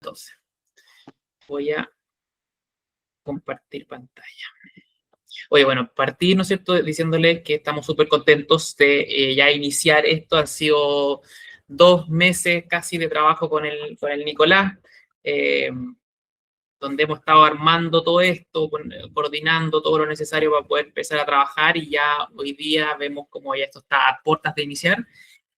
entonces. Voy a compartir pantalla. Oye, bueno, partí, ¿no es cierto?, diciéndoles que estamos súper contentos de ya iniciar esto. Han sido 2 meses casi de trabajo con el Nicolás, donde hemos estado armando todo esto, coordinando todo lo necesario para poder empezar a trabajar, y ya hoy día vemos como ya esto está a puertas de iniciar.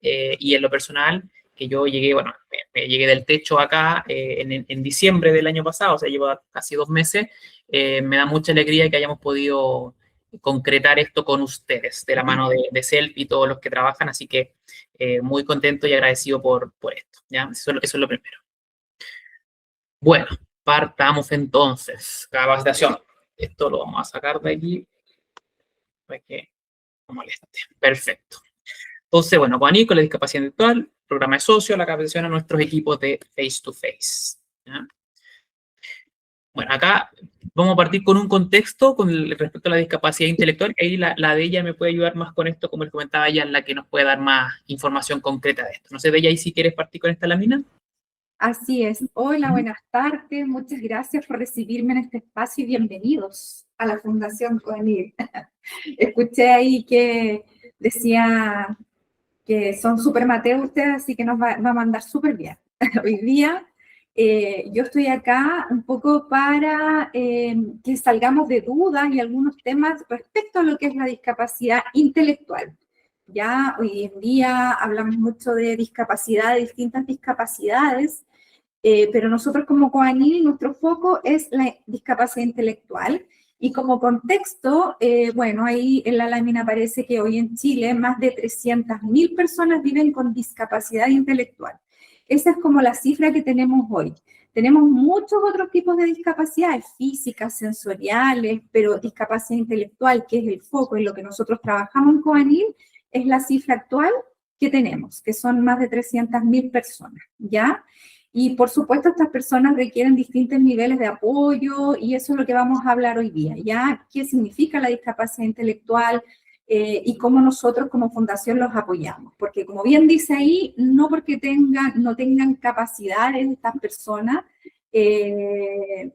Y en lo personal, que yo llegué, bueno, me llegué del techo acá en diciembre del año pasado, o sea, llevo casi 2 meses. Me da mucha alegría que hayamos podido concretar esto con ustedes, de la mano de CELP y todos los que trabajan, así que muy contento y agradecido por esto, ¿ya? Eso es lo primero. Bueno, partamos entonces. Capacitación. Esto lo vamos a sacar de aquí para que no moleste. Perfecto. Entonces, bueno, con la discapacidad intelectual, programa de socio, la capacitación a nuestros equipos de face to face. ¿Ya? Bueno, acá vamos a partir con un contexto respecto a la discapacidad intelectual, que ahí la de ella me puede ayudar más con esto, como les comentaba ella, en la que nos puede dar más información concreta de esto. No sé, de ella, ahí si quieres partir con esta lámina. Así es. Hola, buenas tardes. Muchas gracias por recibirme en este espacio y bienvenidos a la Fundación CONIL. Escuché ahí que decía que son súper Mateo ustedes, así que nos va a mandar súper bien. Hoy día yo estoy acá un poco para que salgamos de dudas y algunos temas respecto a lo que es la discapacidad intelectual. Ya hoy en día hablamos mucho de discapacidad, de distintas discapacidades, pero nosotros como COANIL, nuestro foco es la discapacidad intelectual. Y como contexto, bueno, ahí en la lámina aparece que hoy en Chile más de 300.000 personas viven con discapacidad intelectual. Esa es como la cifra que tenemos hoy. Tenemos muchos otros tipos de discapacidades, físicas, sensoriales, pero discapacidad intelectual, que es el foco en lo que nosotros trabajamos en COANIL, es la cifra actual que tenemos, que son más de 300.000 personas, ¿ya? Y por supuesto estas personas requieren distintos niveles de apoyo y eso es lo que vamos a hablar hoy día, ¿ya? ¿Qué significa la discapacidad intelectual y cómo nosotros como fundación los apoyamos? Porque como bien dice ahí, no porque no tengan capacidades estas personas, es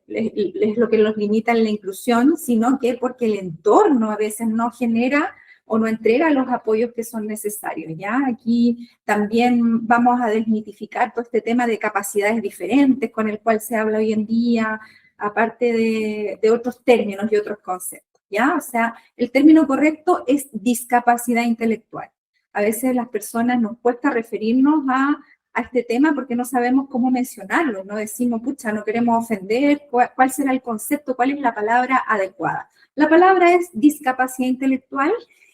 lo que los limita en la inclusión, sino que porque el entorno a veces no genera o no entrega los apoyos que son necesarios, ¿ya? Aquí también vamos a desmitificar todo este tema de capacidades diferentes con el cual se habla hoy en día, aparte de otros términos y otros conceptos, ¿ya? O sea, el término correcto es discapacidad intelectual. A veces las personas nos cuesta referirnos a este tema porque no sabemos cómo mencionarlo, no decimos, pucha, no queremos ofender, ¿cuál será el concepto, cuál es la palabra adecuada? La palabra es discapacidad intelectual.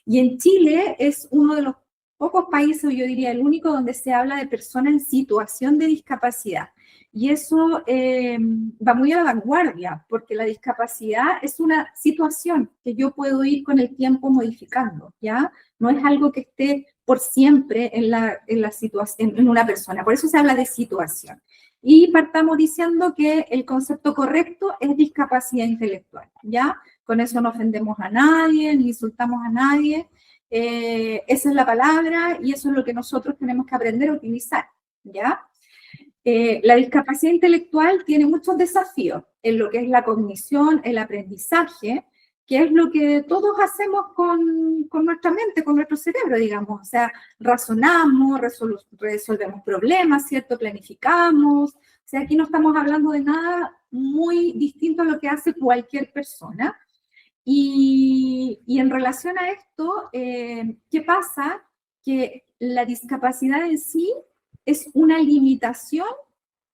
Y en Chile es uno de los pocos países, yo diría el único, donde se habla de personas en situación de discapacidad. Y eso va muy a la vanguardia, porque la discapacidad es una situación que yo puedo ir con el tiempo modificando, ¿ya? No es algo que esté por siempre en la situación, en una persona. Por eso se habla de situación. Y partamos diciendo que el concepto correcto es discapacidad intelectual, ¿ya? Con eso no ofendemos a nadie, ni insultamos a nadie. Esa es la palabra y eso es lo que nosotros tenemos que aprender a utilizar, ¿ya? La discapacidad intelectual tiene muchos desafíos en lo que es la cognición, el aprendizaje, que es lo que todos hacemos con nuestra mente, con nuestro cerebro, digamos. O sea, razonamos, resolvemos problemas, ¿cierto? Planificamos. O sea, aquí no estamos hablando de nada muy distinto a lo que hace cualquier persona. Y en relación a esto, ¿qué pasa? Que la discapacidad en sí es una limitación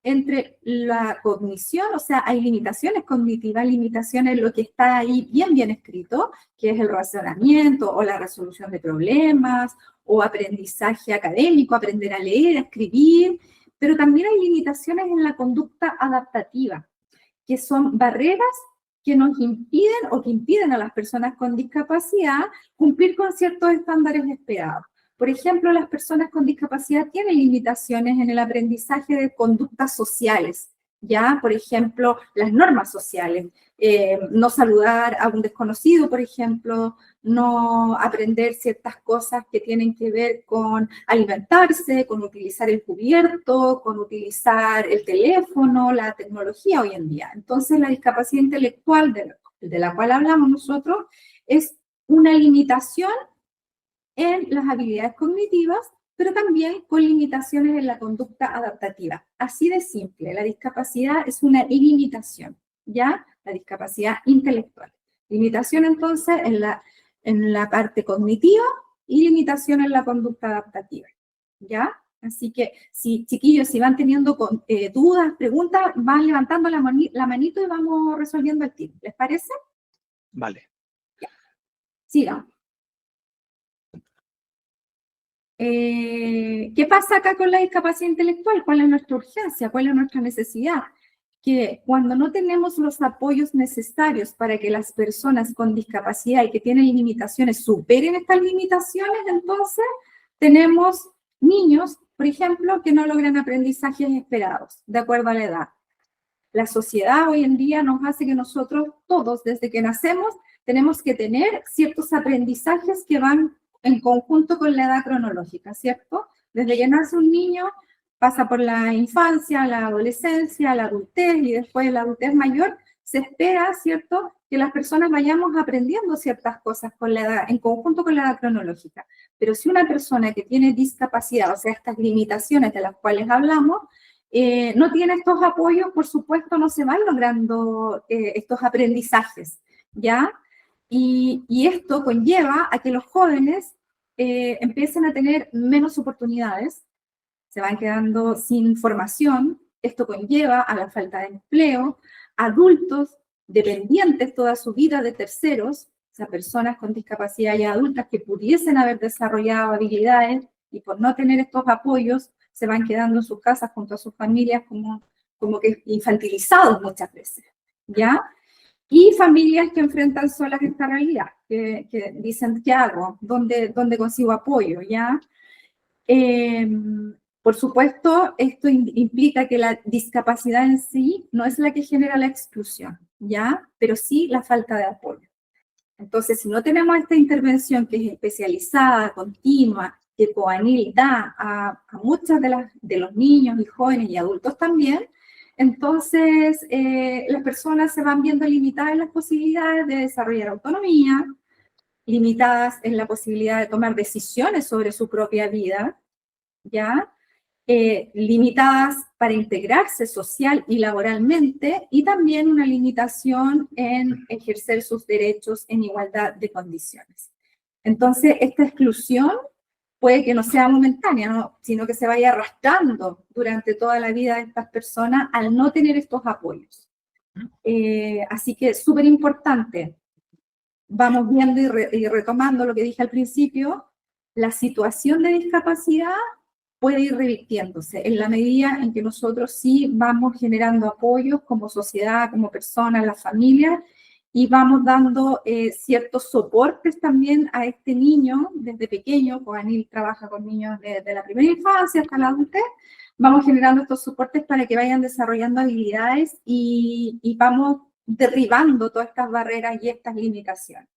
entre la cognición, o sea, hay limitaciones cognitivas, limitaciones en lo que está ahí bien escrito, que es el razonamiento o la resolución de problemas o aprendizaje académico, aprender a leer, a escribir, pero también hay limitaciones en la conducta adaptativa, que son barreras que nos impiden o que impiden a las personas con discapacidad cumplir con ciertos estándares esperados. Por ejemplo, las personas con discapacidad tienen limitaciones en el aprendizaje de conductas sociales, ¿ya? Por ejemplo, las normas sociales, no saludar a un desconocido, por ejemplo, no aprender ciertas cosas que tienen que ver con alimentarse, con utilizar el cubierto, con utilizar el teléfono, la tecnología hoy en día. Entonces, la discapacidad intelectual de la cual hablamos nosotros es una limitación en las habilidades cognitivas, pero también con limitaciones en la conducta adaptativa. Así de simple, la discapacidad es una limitación, ¿ya? La discapacidad intelectual. Limitación entonces en la parte cognitiva y limitación en la conducta adaptativa, ¿ya? Así que, si, chiquillos, si van teniendo dudas, preguntas, van levantando la manito y vamos resolviendo el tiro. ¿Les parece? Vale. Ya. Sigamos. ¿Qué pasa acá con la discapacidad intelectual? ¿Cuál es nuestra urgencia? ¿Cuál es nuestra necesidad? Que cuando no tenemos los apoyos necesarios para que las personas con discapacidad y que tienen limitaciones superen estas limitaciones, entonces tenemos niños, por ejemplo, que no logran aprendizajes esperados, de acuerdo a la edad. La sociedad hoy en día nos hace que nosotros todos, desde que nacemos, tenemos que tener ciertos aprendizajes que van en conjunto con la edad cronológica, ¿cierto? Desde que nace un niño, pasa por la infancia, la adolescencia, la adultez y después la adultez mayor, se espera, ¿cierto?, que las personas vayamos aprendiendo ciertas cosas con la edad, en conjunto con la edad cronológica. Pero si una persona que tiene discapacidad, o sea, estas limitaciones de las cuales hablamos, no tiene estos apoyos, por supuesto, no se van logrando estos aprendizajes, ¿ya? Y esto conlleva a que los jóvenes empiecen a tener menos oportunidades, se van quedando sin formación, esto conlleva a la falta de empleo, adultos dependientes toda su vida de terceros, o sea, personas con discapacidad ya adultas que pudiesen haber desarrollado habilidades y por no tener estos apoyos se van quedando en sus casas junto a sus familias como que infantilizados muchas veces, ¿ya? Y familias que enfrentan solas esta realidad, que dicen, ¿qué hago? ¿Dónde consigo apoyo? ¿Ya? Por supuesto, esto implica que la discapacidad en sí no es la que genera la exclusión, ¿ya? Pero sí la falta de apoyo. Entonces, si no tenemos esta intervención que es especializada, continua, que Coanil da a muchos de los niños y jóvenes y adultos también, entonces las personas se van viendo limitadas en las posibilidades de desarrollar autonomía, limitadas en la posibilidad de tomar decisiones sobre su propia vida, ¿ya? Limitadas para integrarse social y laboralmente, y también una limitación en ejercer sus derechos en igualdad de condiciones. Entonces, esta exclusión puede que no sea momentánea, ¿no?, sino que se vaya arrastrando durante toda la vida de estas personas al no tener estos apoyos. Así que es súper importante. Vamos viendo y retomando lo que dije al principio, la situación de discapacidad puede ir revirtiéndose en la medida en que nosotros sí vamos generando apoyos como sociedad, como personas, las familias, y vamos dando ciertos soportes también a este niño desde pequeño. Coanil trabaja con niños desde la primera infancia hasta la adultez. Vamos generando estos soportes para que vayan desarrollando habilidades y vamos derribando todas estas barreras y estas limitaciones.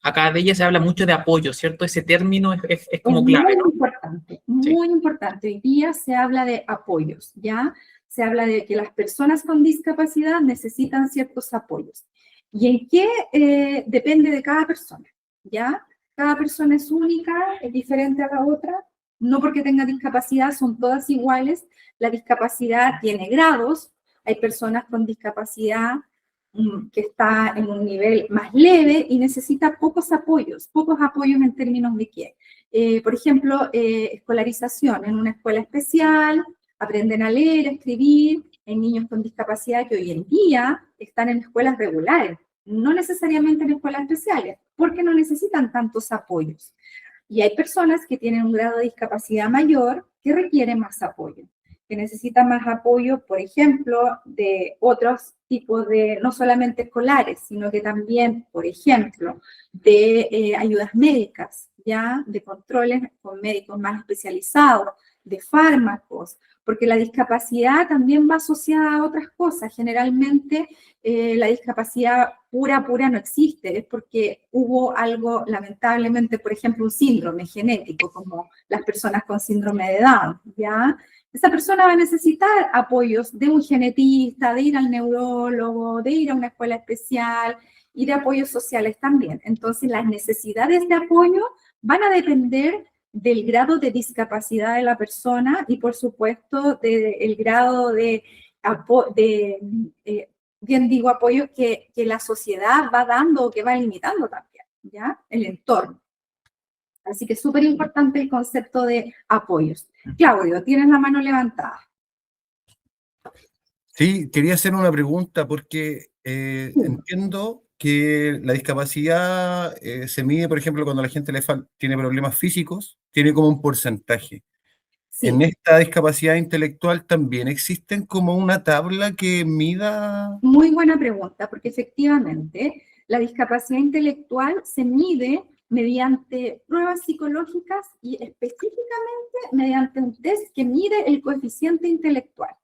Acá de ella se habla mucho de apoyo, ¿cierto? Ese término es como clave, ¿no? Muy importante, muy importante. Hoy día se habla de apoyos, ¿ya? Se habla de que las personas con discapacidad necesitan ciertos apoyos. ¿Y en qué depende de cada persona? ¿Ya? Cada persona es única, es diferente a la otra. No porque tenga discapacidad son todas iguales. La discapacidad tiene grados. Hay personas con discapacidad que está en un nivel más leve y necesita pocos apoyos en términos de qué. Por ejemplo, escolarización en una escuela especial, aprenden a leer, a escribir, en niños con discapacidad que hoy en día están en escuelas regulares, no necesariamente en escuelas especiales, porque no necesitan tantos apoyos. Y hay personas que tienen un grado de discapacidad mayor que requieren más apoyo, que necesitan más apoyo, por ejemplo, de otros tipos de, no solamente escolares, sino que también, por ejemplo, de ayudas médicas, ya de controles con médicos más especializados, de fármacos, porque la discapacidad también va asociada a otras cosas. Generalmente la discapacidad pura no existe, es porque hubo algo, lamentablemente, por ejemplo, un síndrome genético, como las personas con síndrome de Down, ¿ya? Esa persona va a necesitar apoyos de un genetista, de ir al neurólogo, de ir a una escuela especial y de apoyos sociales también. Entonces, las necesidades de apoyo van a depender del grado de discapacidad de la persona y, por supuesto, del grado bien digo, apoyo que la sociedad va dando o que va limitando también, ¿ya? El entorno. Así que es súper importante el concepto de apoyos. Claudio, tienes la mano levantada. Sí, quería hacer una pregunta porque entiendo que la discapacidad se mide, por ejemplo, cuando la gente tiene problemas físicos, tiene como un porcentaje. Sí. ¿En esta discapacidad intelectual también existen como una tabla que mida? Muy buena pregunta, porque efectivamente la discapacidad intelectual se mide mediante pruebas psicológicas y específicamente mediante un test que mide el coeficiente intelectual,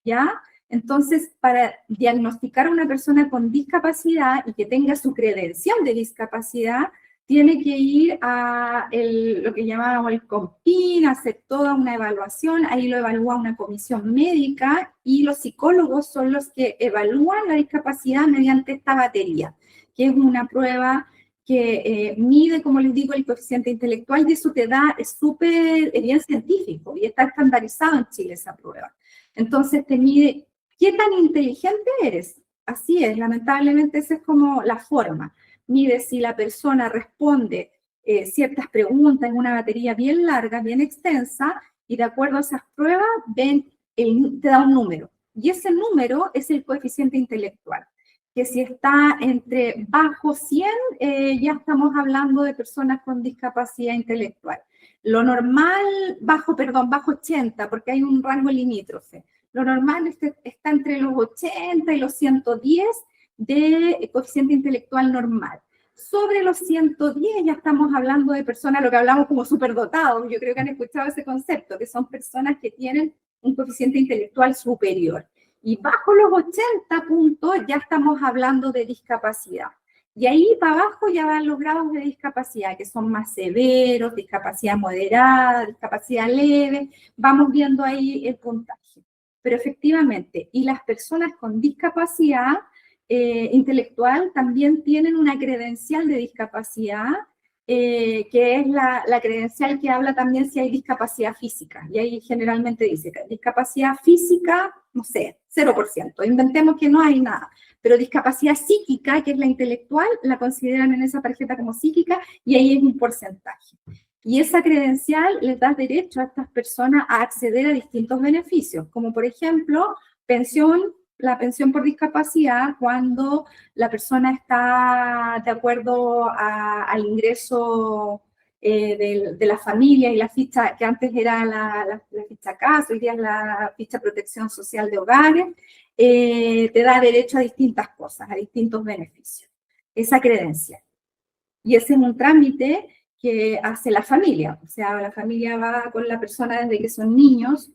¿ya? Entonces, para diagnosticar a una persona con discapacidad y que tenga su credencial de discapacidad, tiene que ir a lo que llamamos el COMPIN, hacer toda una evaluación, ahí lo evalúa una comisión médica y los psicólogos son los que evalúan la discapacidad mediante esta batería, que es una prueba que mide, como les digo, el coeficiente intelectual y eso te da, es súper bien científico y está estandarizado en Chile esa prueba. Entonces te mide qué tan inteligente eres. Así es, lamentablemente esa es como la forma. Mide si la persona responde ciertas preguntas en una batería bien larga, bien extensa, y de acuerdo a esas pruebas te da un número. Y ese número es el coeficiente intelectual, que si está entre bajo 100, ya estamos hablando de personas con discapacidad intelectual. Lo normal, bajo 80, porque hay un rango limítrofe. Lo normal está entre los 80 y los 110 de coeficiente intelectual normal. Sobre los 110 ya estamos hablando de personas, lo que hablamos como superdotados, yo creo que han escuchado ese concepto, que son personas que tienen un coeficiente intelectual superior. Y bajo los 80 puntos ya estamos hablando de discapacidad. Y ahí para abajo ya van los grados de discapacidad, que son más severos, discapacidad moderada, discapacidad leve, vamos viendo ahí el puntaje. Pero efectivamente, y las personas con discapacidad intelectual también tienen una credencial de discapacidad, que es la credencial que habla también si hay discapacidad física. Y ahí generalmente dice que discapacidad física, no sé, 0%. Inventemos que no hay nada. Pero discapacidad psíquica, que es la intelectual, la consideran en esa tarjeta como psíquica y ahí es un porcentaje. Y esa credencial les da derecho a estas personas a acceder a distintos beneficios, como por ejemplo, la pensión por discapacidad cuando la persona está de acuerdo al ingreso de la familia y la ficha, que antes era la ficha casa, hoy día es la ficha protección social de hogares, te da derecho a distintas cosas, a distintos beneficios. Esa credencial. Y ese es un trámite que hace la familia, o sea, la familia va con la persona desde que son niños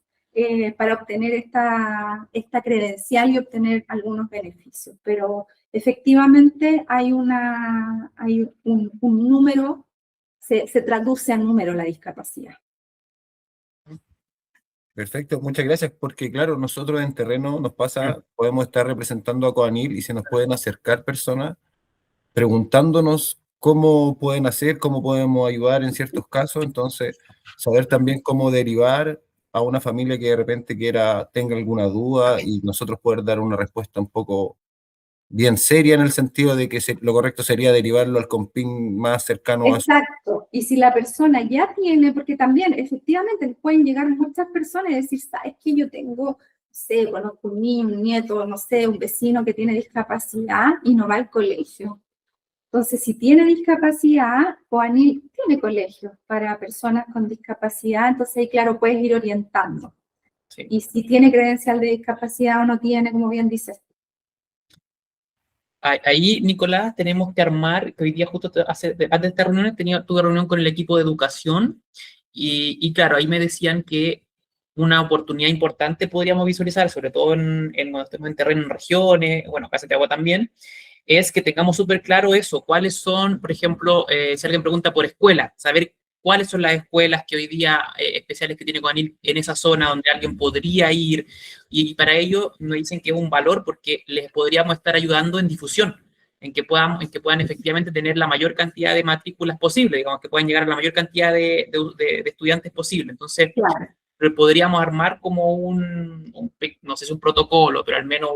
para obtener esta credencial y obtener algunos beneficios. Pero efectivamente hay un número, se traduce a número la discapacidad. Perfecto, muchas gracias, porque claro, nosotros en terreno nos pasa, podemos estar representando a Coanil y se nos pueden acercar personas preguntándonos cómo pueden hacer, cómo podemos ayudar en ciertos casos, entonces saber también cómo derivar a una familia que de repente tenga alguna duda y nosotros poder dar una respuesta un poco bien seria en el sentido de que lo correcto sería derivarlo al COMPIN más cercano a su... Exacto, y si la persona ya tiene, porque también efectivamente les pueden llegar muchas personas y decir, ¿sabes qué? Yo tengo, no sé, conozco un niño, un nieto, no sé, un vecino que tiene discapacidad y no va al colegio. Entonces, si tiene discapacidad, Coanil tiene colegios para personas con discapacidad, entonces ahí, claro, puedes ir orientando. Sí. Y si tiene credencial de discapacidad o no tiene, como bien dices. ahí, Nicolás, tenemos que armar, que hoy día justo antes de esta reunión tuve reunión con el equipo de educación y claro, ahí me decían que una oportunidad importante podríamos visualizar, sobre todo cuando estemos en terreno en regiones, bueno, acá en Santiago también, es que tengamos súper claro eso, cuáles son, por ejemplo, si alguien pregunta por escuela, saber cuáles son las escuelas que hoy día especiales que tiene Codanil en esa zona donde alguien podría ir, y para ello nos dicen que es un valor porque les podríamos estar ayudando en difusión, en que puedan efectivamente tener la mayor cantidad de matrículas posible, digamos, que puedan llegar a la mayor cantidad de estudiantes posible. Entonces, Claro. pero podríamos armar como no sé si un protocolo, pero al menos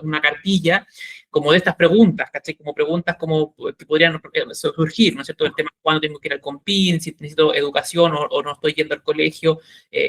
una cartilla como de estas preguntas, ¿cachai? Como preguntas como que podrían surgir, ¿no es cierto? El tema, ¿cuándo tengo que ir al Compin? Si necesito educación o no estoy yendo al colegio,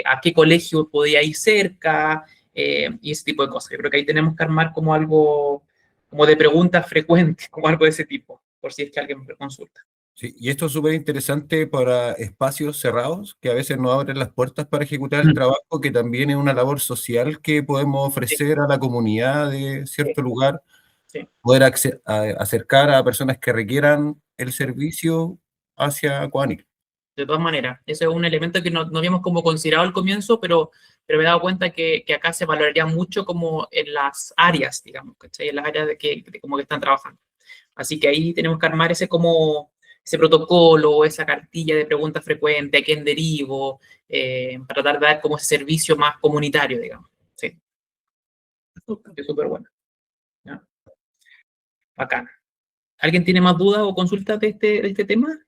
¿a qué colegio podría ir cerca? Y ese tipo de cosas. Yo creo que ahí tenemos que armar como algo, como de preguntas frecuentes, como algo de ese tipo, por si es que alguien me consulta. Sí, y esto es súper interesante para espacios cerrados que a veces no abren las puertas para ejecutar el Mm. trabajo, que también es una labor social que podemos Sí, ofrecer a la comunidad de sí, cierto lugar, sí. poder acercar a personas que requieran el servicio hacia Coanil. De todas maneras, ese es un elemento que no habíamos como considerado al comienzo, pero me he dado cuenta que acá se valoraría mucho como en las áreas, digamos, ¿cachai? En las áreas de como que están trabajando. Así que ahí tenemos que armar ese protocolo, esa cartilla de preguntas frecuentes, a quién derivo, para tratar de dar como ese servicio más comunitario, digamos. Sí, es súper bueno. ¿Ya? Bacán. ¿Alguien tiene más dudas o consultas de este tema?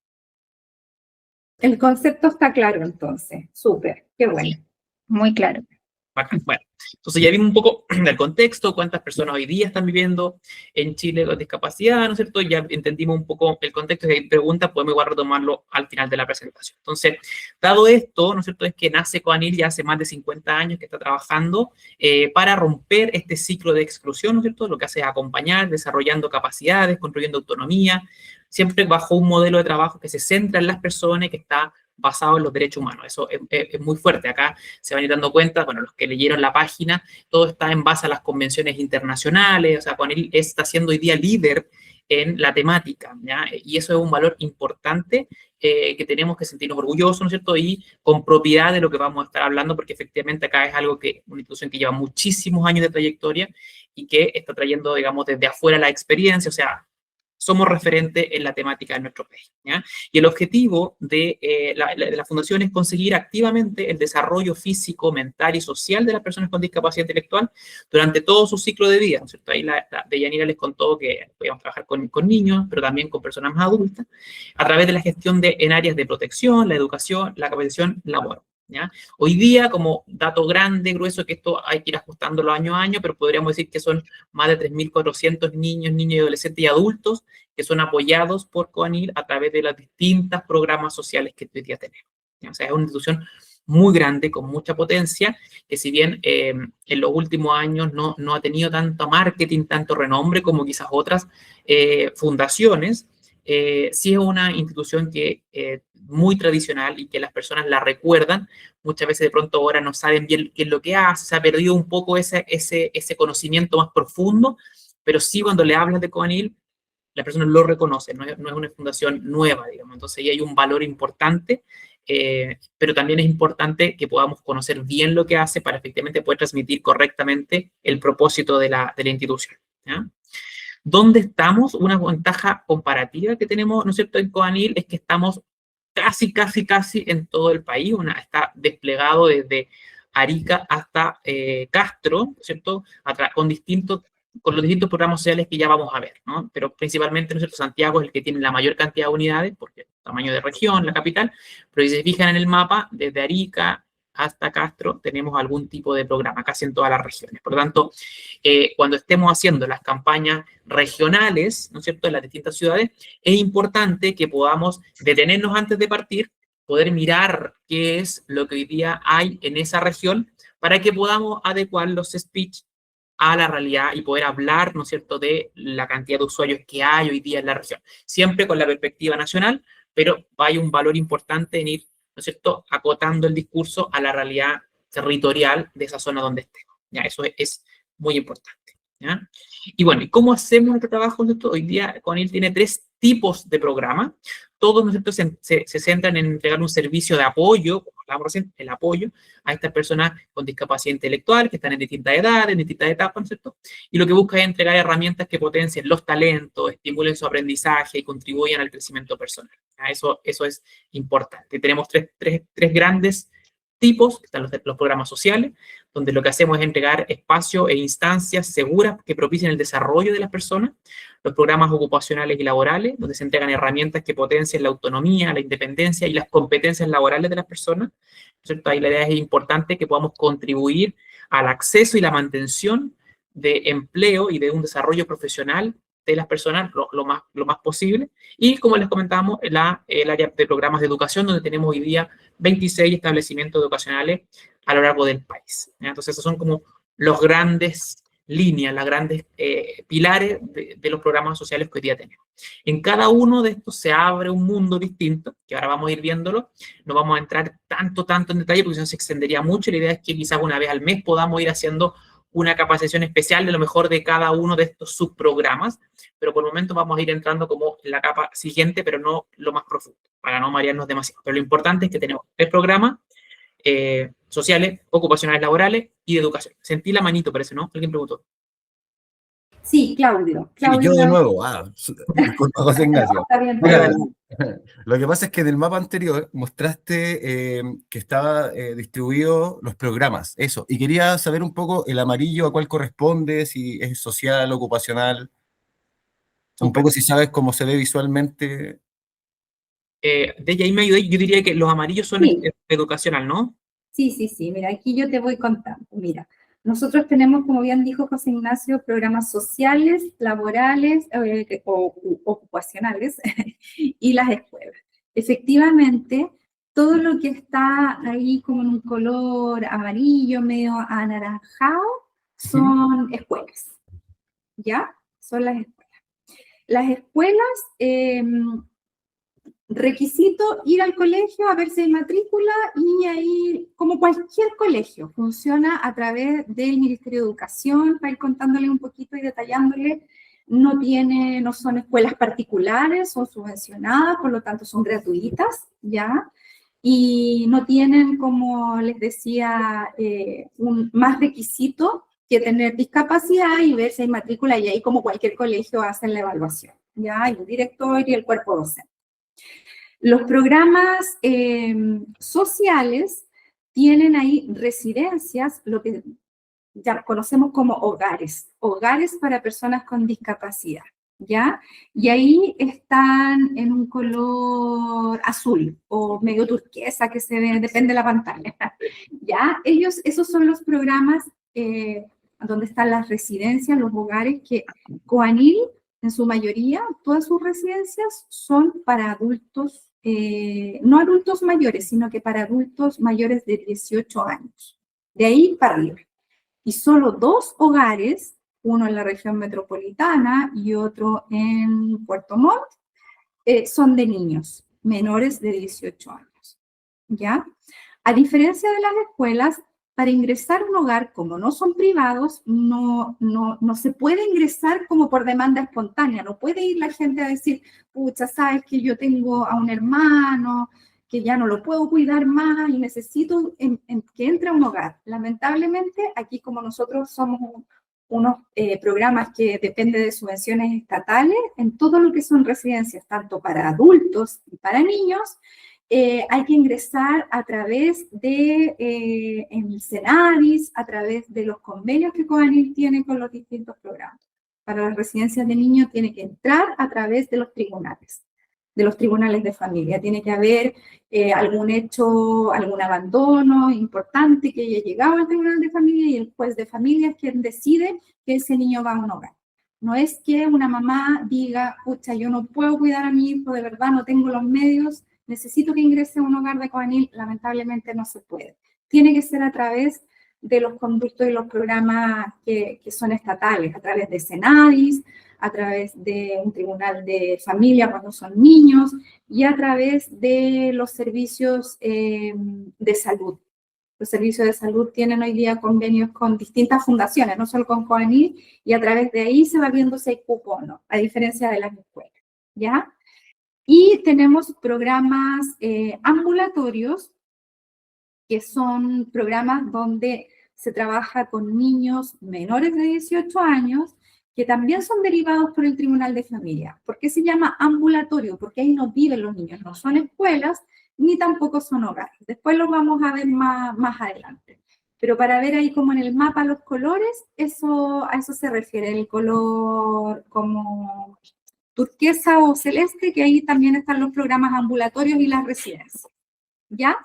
El concepto está claro entonces. Súper, qué bueno. Sí, muy claro. Bacán. Bueno, entonces ya vimos un poco del contexto, cuántas personas hoy día están viviendo en Chile con discapacidad, ¿no es cierto? Ya entendimos un poco el contexto. Si hay preguntas, podemos igual retomarlo al final de la presentación. Entonces, dado esto, ¿no es cierto? Es que nace Codanil ya hace más de 50 años que está trabajando para romper este ciclo de exclusión, ¿no es cierto? Lo que hace es acompañar, desarrollando capacidades, construyendo autonomía, siempre bajo un modelo de trabajo que se centra en las personas y que está basado en los derechos humanos. Eso es muy fuerte. Acá se van a ir dando cuenta, bueno, los que leyeron la página, todo está en base a las convenciones internacionales, o sea, Codanil está siendo hoy día líder en la temática, ¿ya? Y eso es un valor importante que tenemos que sentirnos orgullosos, ¿no es cierto? Y con propiedad de lo que vamos a estar hablando, porque efectivamente acá es algo que, una institución que lleva muchísimos años de trayectoria y que está trayendo, digamos, desde afuera la experiencia, o sea, somos referentes en la temática de nuestro país, ¿ya? Y el objetivo de la Fundación es conseguir activamente el desarrollo físico, mental y social de las personas con discapacidad intelectual durante todo su ciclo de vida, ¿no es cierto? Ahí Deyanira les contó que podíamos trabajar con niños, pero también con personas más adultas, a través de la gestión en áreas de protección, la educación, la capacitación, labor. ¿Ya? Hoy día, como dato grande, grueso, que esto hay que ir ajustándolo año a año, pero podríamos decir que son más de 3.400 niños, niñas y adolescentes y adultos que son apoyados por Codanil a través de los distintos programas sociales que hoy día tenemos. ¿Ya? O sea, es una institución muy grande, con mucha potencia, que si bien en los últimos años no ha tenido tanto marketing, tanto renombre como quizás otras fundaciones, sí es una institución que muy tradicional y que las personas la recuerdan. Muchas veces de pronto ahora no saben bien qué es lo que hace, se ha perdido un poco ese conocimiento más profundo, pero sí cuando le hablas de Codanil, las personas lo reconocen, no es una fundación nueva, digamos. Entonces ahí hay un valor importante, pero también es importante que podamos conocer bien lo que hace para efectivamente poder transmitir correctamente el propósito de la institución, ¿ya? ¿Dónde estamos? Una ventaja comparativa que tenemos, ¿no es cierto?, en Codanil es que estamos casi en todo el país. Está desplegado desde Arica hasta Castro, ¿no es cierto?, con los distintos programas sociales que ya vamos a ver, ¿no? Pero principalmente, ¿no es cierto?, Santiago es el que tiene la mayor cantidad de unidades, porque tamaño de región, la capital, pero si se fijan en el mapa, desde Arica hasta Castro tenemos algún tipo de programa, casi en todas las regiones. Por lo tanto, cuando estemos haciendo las campañas regionales, ¿no es cierto?, en las distintas ciudades, es importante que podamos detenernos antes de partir, poder mirar qué es lo que hoy día hay en esa región para que podamos adecuar los speech a la realidad y poder hablar, ¿no es cierto?, de la cantidad de usuarios que hay hoy día en la región. Siempre con la perspectiva nacional, pero hay un valor importante en ir, ¿no es cierto?, acotando el discurso a la realidad territorial de esa zona donde estemos. Ya, eso es muy importante. ¿ya? Y bueno, ¿y cómo hacemos nuestro trabajo? ¿Cierto? Hoy día Codanil tiene 3 tipos de programa. Todos, ¿no es cierto?, se centran en entregar un servicio de apoyo, como hablábamos recién, el apoyo a estas personas con discapacidad intelectual que están en distintas edades, en distintas etapas, ¿no es cierto? Y lo que busca es entregar herramientas que potencien los talentos, estimulen su aprendizaje y contribuyan al crecimiento personal. ¿Ya? Eso es importante. Tenemos tres grandes tipos, que están los programas sociales, donde lo que hacemos es entregar espacios e instancias seguras que propicien el desarrollo de las personas, los programas ocupacionales y laborales, donde se entregan herramientas que potencien la autonomía, la independencia y las competencias laborales de las personas, ¿cierto? Ahí la idea es importante que podamos contribuir al acceso y la mantención de empleo y de un desarrollo profesional de las personas lo más posible. Y como les comentábamos, el área de programas de educación, donde tenemos hoy día 26 establecimientos educacionales a lo largo del país. Entonces, esos son como los grandes líneas, las grandes pilares de los programas sociales que hoy día tenemos. En cada uno de estos se abre un mundo distinto, que ahora vamos a ir viéndolo. No vamos a entrar tanto en detalle, porque si no se extendería mucho. La idea es que quizás una vez al mes podamos ir haciendo una capacitación especial de lo mejor de cada uno de estos subprogramas, pero por el momento vamos a ir entrando como en la capa siguiente, pero no lo más profundo, para no marearnos demasiado. Pero lo importante es que tenemos 3 programas sociales, ocupacionales, laborales y de educación. Sentí la manito, parece, ¿no? ¿Alguien preguntó? Sí, Claudio. Sí, yo de nuevo, disculpa, José Ignacio. Está bien, Mira, lo que pasa es que en el mapa anterior mostraste que estaba distribuido los programas, eso, y quería saber un poco el amarillo a cuál corresponde, si es social, ocupacional, un poco si sabes cómo se ve visualmente. De ahí me ayudé, yo diría que los amarillos son Sí. educacional, ¿no? Sí, mira, aquí yo te voy contando. Mira, nosotros tenemos, como bien dijo José Ignacio, programas sociales, laborales o ocupacionales y las escuelas. Efectivamente, todo lo que está ahí como en un color amarillo, medio anaranjado, son escuelas, ¿ya? Son las escuelas. Las escuelas, requisito ir al colegio a ver si hay matrícula y ahí, como cualquier colegio, funciona a través del Ministerio de Educación, para ir contándole un poquito y detallándole. No son escuelas particulares, son subvencionadas, por lo tanto son gratuitas, ¿ya? Y no tienen, como les decía, un más requisito que tener discapacidad y ver si hay matrícula, y ahí como cualquier colegio hacen la evaluación, ¿ya? Y el director y el cuerpo docente. Los programas sociales tienen ahí residencias, lo que ya conocemos como hogares para personas con discapacidad, ¿ya? Y ahí están en un color azul o medio turquesa que se ve, depende de la pantalla, ¿ya? Esos son los programas donde están las residencias, los hogares que Codanil, en su mayoría, todas sus residencias son para adultos, no adultos mayores, sino que para adultos mayores de 18 años. De ahí para arriba. Y solo 2 hogares, uno en la región metropolitana y otro en Puerto Montt, son de niños menores de 18 años. ¿Ya? A diferencia de las escuelas, para ingresar a un hogar, como no son privados, no se puede ingresar como por demanda espontánea. No puede ir la gente a decir, pucha, sabes que yo tengo a un hermano, que ya no lo puedo cuidar más y necesito que entre a un hogar. Lamentablemente, aquí como nosotros somos unos programas que dependen de subvenciones estatales, en todo lo que son residencias, tanto para adultos y para niños, hay que ingresar a través de el Senadis, a través de los convenios que Codanil tiene con los distintos programas. Para las residencias de niños tiene que entrar a través de los tribunales de familia. Tiene que haber algún hecho, algún abandono importante que haya llegado al tribunal de familia y el juez de familia es quien decide que ese niño va a un hogar. No es que una mamá diga, pucha, yo no puedo cuidar a mi hijo, de verdad no tengo los medios, necesito que ingrese a un hogar de Codanil, lamentablemente no se puede. Tiene que ser a través de los conductos y los programas que son estatales, a través de Senadis, a través de un tribunal de familia cuando son niños y a través de los servicios de salud. Los servicios de salud tienen hoy día convenios con distintas fundaciones, no solo con CONANIL, y a través de ahí se va viendo si hay cupo o no, a diferencia de las escuelas, ¿ya? Y tenemos programas ambulatorios, que son programas donde se trabaja con niños menores de 18 años, que también son derivados por el Tribunal de Familia. ¿Por qué se llama ambulatorio? Porque ahí no viven los niños, no son escuelas, ni tampoco son hogares. Después los vamos a ver más adelante. Pero para ver ahí como en el mapa los colores, a eso se refiere, el color como turquesa o celeste, que ahí también están los programas ambulatorios y las residencias, ¿ya?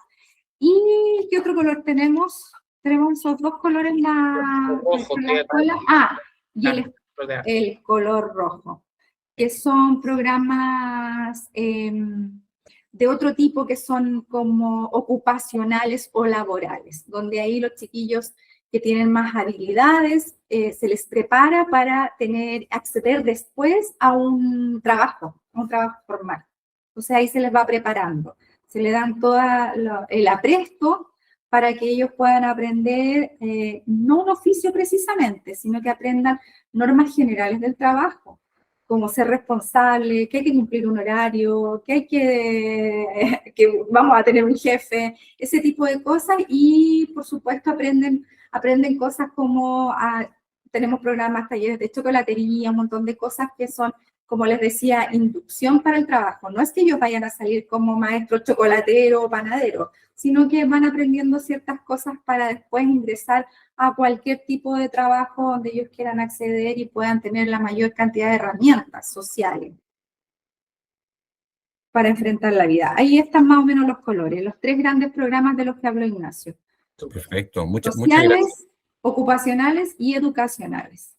¿Y qué otro color tenemos? Tenemos esos dos colores Rojo, en la escuela. Ah, y Claro, el color rojo, que son programas de otro tipo que son como ocupacionales o laborales, donde ahí los chiquillos que tienen más habilidades se les prepara para acceder después a un trabajo formal. O sea, ahí se les va preparando, se le dan todo el apresto para que ellos puedan aprender, no un oficio precisamente, sino que aprendan normas generales del trabajo, como ser responsable, que hay que cumplir un horario, que vamos a tener un jefe, ese tipo de cosas, y por supuesto aprenden cosas como, tenemos programas, talleres de chocolatería, un montón de cosas que son, como les decía, inducción para el trabajo. No es que ellos vayan a salir como maestro chocolatero o panadero, sino que van aprendiendo ciertas cosas para después ingresar a cualquier tipo de trabajo donde ellos quieran acceder y puedan tener la mayor cantidad de herramientas sociales para enfrentar la vida. Ahí están más o menos los colores, los tres grandes programas de los que habló Ignacio. Perfecto, muchas Sociales, gracias. ocupacionales y educacionales.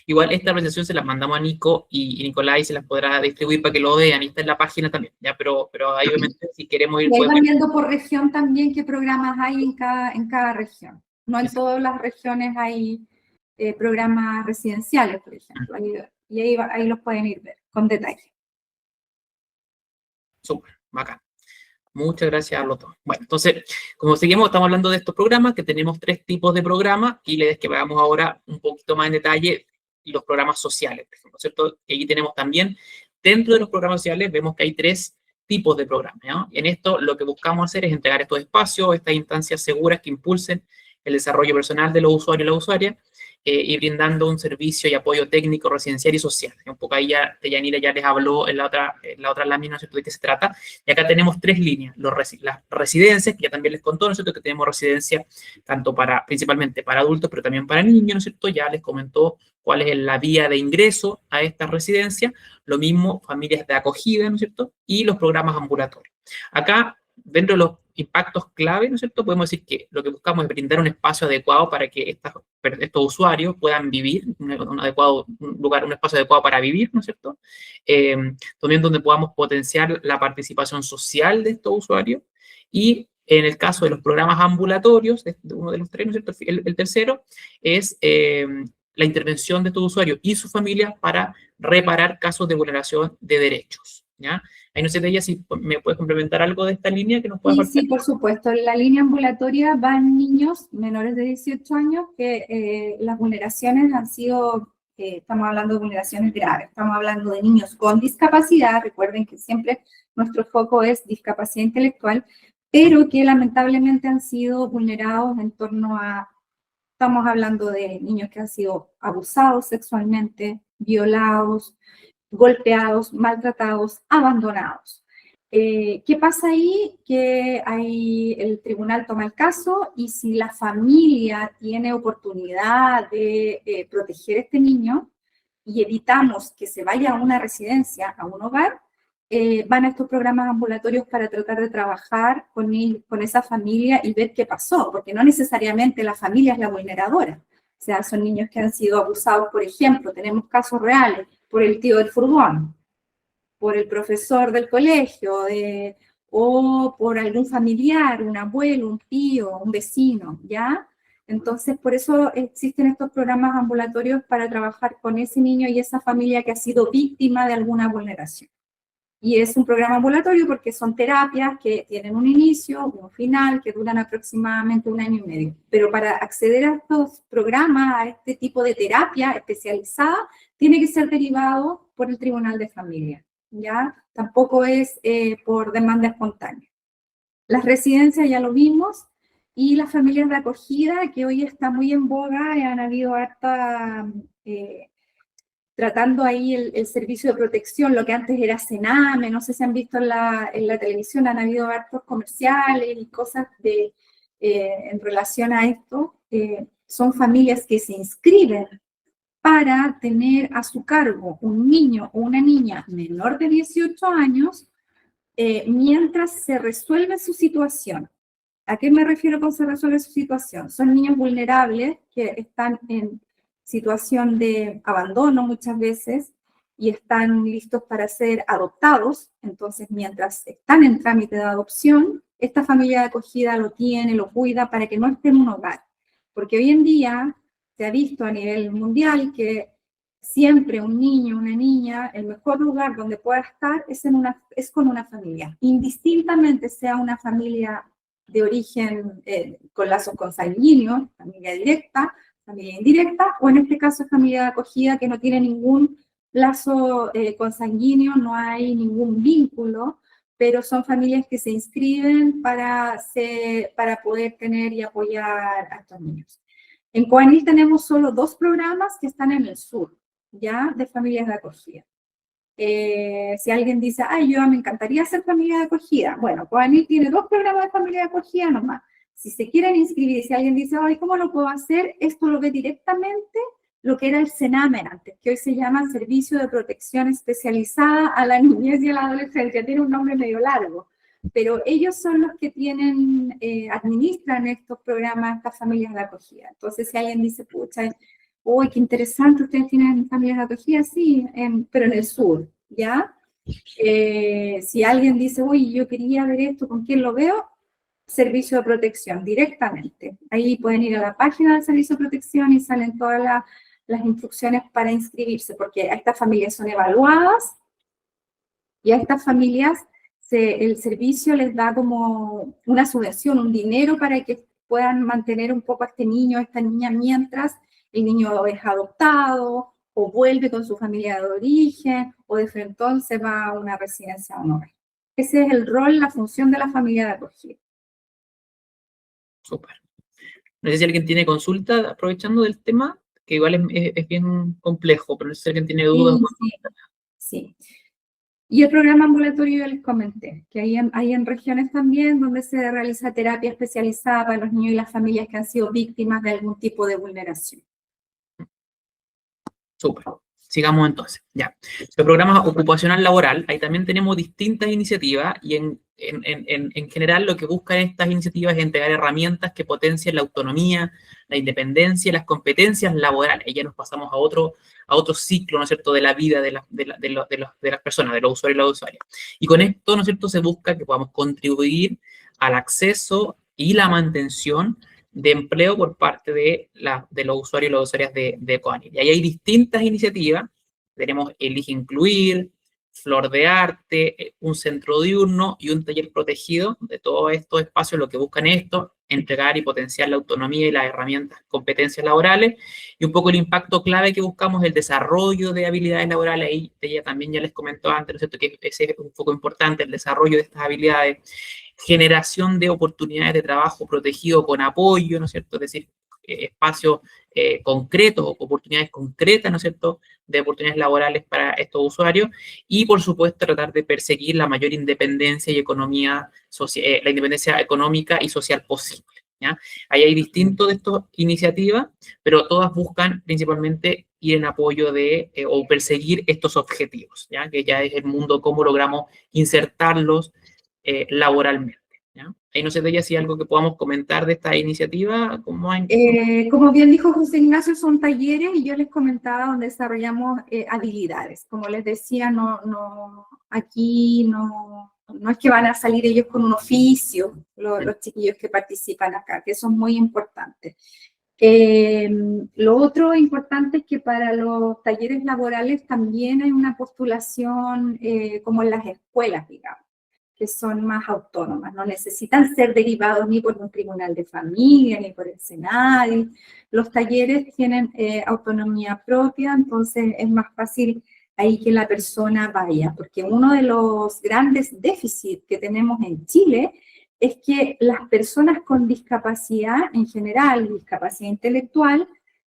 Igual esta presentación se las mandamos a Nico y Nicolai se las podrá distribuir para que lo vean, y está en la página también, ¿ya? Pero ahí obviamente si queremos ir... Y ahí van viendo por región también qué programas hay en cada región. No en todas las regiones hay programas residenciales, por ejemplo, y ahí los pueden ir ver con detalle. Súper, bacán. Muchas gracias a los dos. Bueno, entonces, como seguimos, estamos hablando de estos programas, que tenemos 3 tipos de programas, y la idea es que veamos ahora un poquito más en detalle los programas sociales, por ejemplo, ¿cierto? Y aquí tenemos también, dentro de los programas sociales, vemos que hay 3 tipos de programas, ¿no? En esto lo que buscamos hacer es entregar estos espacios, estas instancias seguras que impulsen el desarrollo personal de los usuarios y las usuarias, y brindando un servicio y apoyo técnico, residencial y social. Un poco ahí ya Deyanira ya les habló en la otra lámina, ¿no es cierto?, de qué se trata. Y acá tenemos 3 líneas, las residencias, que ya también les contó, ¿no es cierto?, que tenemos residencia tanto principalmente para adultos, pero también para niños, ¿no es cierto?, ya les comentó cuál es la vía de ingreso a estas residencias, lo mismo familias de acogida, ¿no es cierto?, y los programas ambulatorios. Acá, dentro de los impactos clave, ¿no es cierto?, podemos decir que lo que buscamos es brindar un espacio adecuado para que estos usuarios puedan vivir, un espacio adecuado para vivir, ¿no es cierto?, también donde podamos potenciar la participación social de estos usuarios, y en el caso de los programas ambulatorios, de uno de los 3, ¿no es cierto?, el tercero es la intervención de estos usuarios y sus familias para reparar casos de vulneración de derechos, ¿ya? Ahí no sé, de ella, si me puedes complementar algo de esta línea que nos pueda faltar. Sí, por supuesto. En la línea ambulatoria van niños menores de 18 años que las vulneraciones han sido, estamos hablando de vulneraciones graves, estamos hablando de niños con discapacidad, recuerden que siempre nuestro foco es discapacidad intelectual, pero que lamentablemente han sido vulnerados en torno a, estamos hablando de niños que han sido abusados sexualmente, violados, golpeados, maltratados, abandonados. ¿Qué pasa ahí? Que ahí el tribunal toma el caso y si la familia tiene oportunidad de proteger a este niño y evitamos que se vaya a una residencia, a un hogar, van a estos programas ambulatorios para tratar de trabajar con esa familia y ver qué pasó, porque no necesariamente la familia es la vulneradora. O sea, son niños que han sido abusados, por ejemplo, tenemos casos reales, por el tío del furgón, por el profesor del colegio, o por algún familiar, un abuelo, un tío, un vecino, ¿ya? Entonces, por eso existen estos programas ambulatorios para trabajar con ese niño y esa familia que ha sido víctima de alguna vulneración, Y es un programa ambulatorio porque son terapias que tienen un inicio, un final, que duran aproximadamente 1 año y medio. Pero para acceder a estos programas, a este tipo de terapia especializada, tiene que ser derivado por el Tribunal de Familia, ¿ya? Tampoco es por demanda espontánea. Las residencias ya lo vimos, y las familias de acogida, que hoy está muy en boga, han habido harta... tratando ahí el servicio de protección, lo que antes era Sename, no sé si han visto en la televisión, han habido hartos comerciales y cosas en relación a esto. Son familias que se inscriben para tener a su cargo un niño o una niña menor de 18 años mientras se resuelve su situación. ¿A qué me refiero con se resuelve su situación? Son niños vulnerables que están en situación de abandono muchas veces y están listos para ser adoptados. Entonces, mientras están en trámite de adopción, esta familia de acogida lo tiene, lo cuida para que no esté en un hogar. Porque hoy en día se ha visto a nivel mundial que siempre un niño, una niña, el mejor lugar donde pueda estar es con una familia. Indistintamente sea una familia de origen con lazos consanguíneos, familia directa, familia indirecta, o en este caso familia de acogida que no tiene ningún lazo consanguíneo, no hay ningún vínculo, pero son familias que se inscriben para poder tener y apoyar a estos niños. En Coanil tenemos solo 2 programas que están en el sur, ya, de familias de acogida. Si alguien dice, ay, yo me encantaría ser familia de acogida, bueno, Coanil tiene 2 programas de familia de acogida nomás. Si se quieren inscribir, si alguien dice, ay, ¿cómo lo puedo hacer? Esto lo ve directamente lo que era el Sename antes, que hoy se llama Servicio de Protección Especializada a la Niñez y a la Adolescencia. Tiene un nombre medio largo, pero ellos son los que administran estos programas, estas familias de acogida. Entonces, si alguien dice, pucha, uy, qué interesante, ustedes tienen familias de acogida, sí, pero en el sur, ¿ya? Si alguien dice, uy, yo quería ver esto, ¿con quién lo veo? Servicio de protección, directamente. Ahí pueden ir a la página del servicio de protección y salen todas las instrucciones para inscribirse, porque a estas familias son evaluadas y a estas familias el servicio les da como una subvención, un dinero para que puedan mantener un poco a este niño, a esta niña, mientras el niño es adoptado o vuelve con su familia de origen o de frente se va a una residencia o no. Ese es el rol, la función de la familia de acogida. Súper. No sé si alguien tiene consulta aprovechando del tema, que igual es bien complejo, pero no sé si alguien tiene dudas. Sí. Y el programa ambulatorio ya les comenté, que hay en regiones también donde se realiza terapia especializada para los niños y las familias que han sido víctimas de algún tipo de vulneración. Súper. Sigamos entonces, ya. El programa ocupacional laboral, ahí también tenemos distintas iniciativas y en general lo que buscan estas iniciativas es entregar herramientas que potencien la autonomía, la independencia y las competencias laborales. Y ya nos pasamos a otro ciclo, ¿no es cierto?, de la vida de las personas, de los usuarios y las usuarias. Y con esto, ¿no es cierto?, se busca que podamos contribuir al acceso y la mantención de empleo por parte de los usuarios y las usuarias de Coanil. Y ahí hay distintas iniciativas. Tenemos Elige Incluir, Flor de Arte, un centro diurno y un taller protegido. De todos estos espacios lo que buscan es esto, entregar y potenciar la autonomía y las herramientas, competencias laborales, y un poco el impacto clave que buscamos, el desarrollo de habilidades laborales. Ahí ella también ya les comentó antes, ¿no es cierto?, que ese es un poco importante, el desarrollo de estas habilidades, generación de oportunidades de trabajo protegido con apoyo, ¿no es cierto?, es decir, espacios concretos, oportunidades concretas, ¿no es cierto?, de oportunidades laborales para estos usuarios, y por supuesto tratar de perseguir la mayor independencia y la independencia económica y social posible, ¿ya? Ahí hay distintos de estas iniciativas, pero todas buscan principalmente ir en apoyo o perseguir estos objetivos, ¿ya?, que ya es el mundo, cómo logramos insertarlos laboralmente, ¿ya? Ahí no sé de ella si hay algo que podamos comentar de esta iniciativa. Como bien dijo José Ignacio, son talleres y yo les comentaba donde desarrollamos habilidades. Como les decía, aquí no es que van a salir ellos con un oficio, los chiquillos que participan acá, que eso es muy importante. Lo otro importante es que para los talleres laborales también hay una postulación como en las escuelas, digamos, que son más autónomas, no necesitan ser derivados ni por un tribunal de familia, ni por el SENADI. Los talleres tienen autonomía propia, entonces es más fácil ahí que la persona vaya, porque uno de los grandes déficits que tenemos en Chile es que las personas con discapacidad en general, discapacidad intelectual,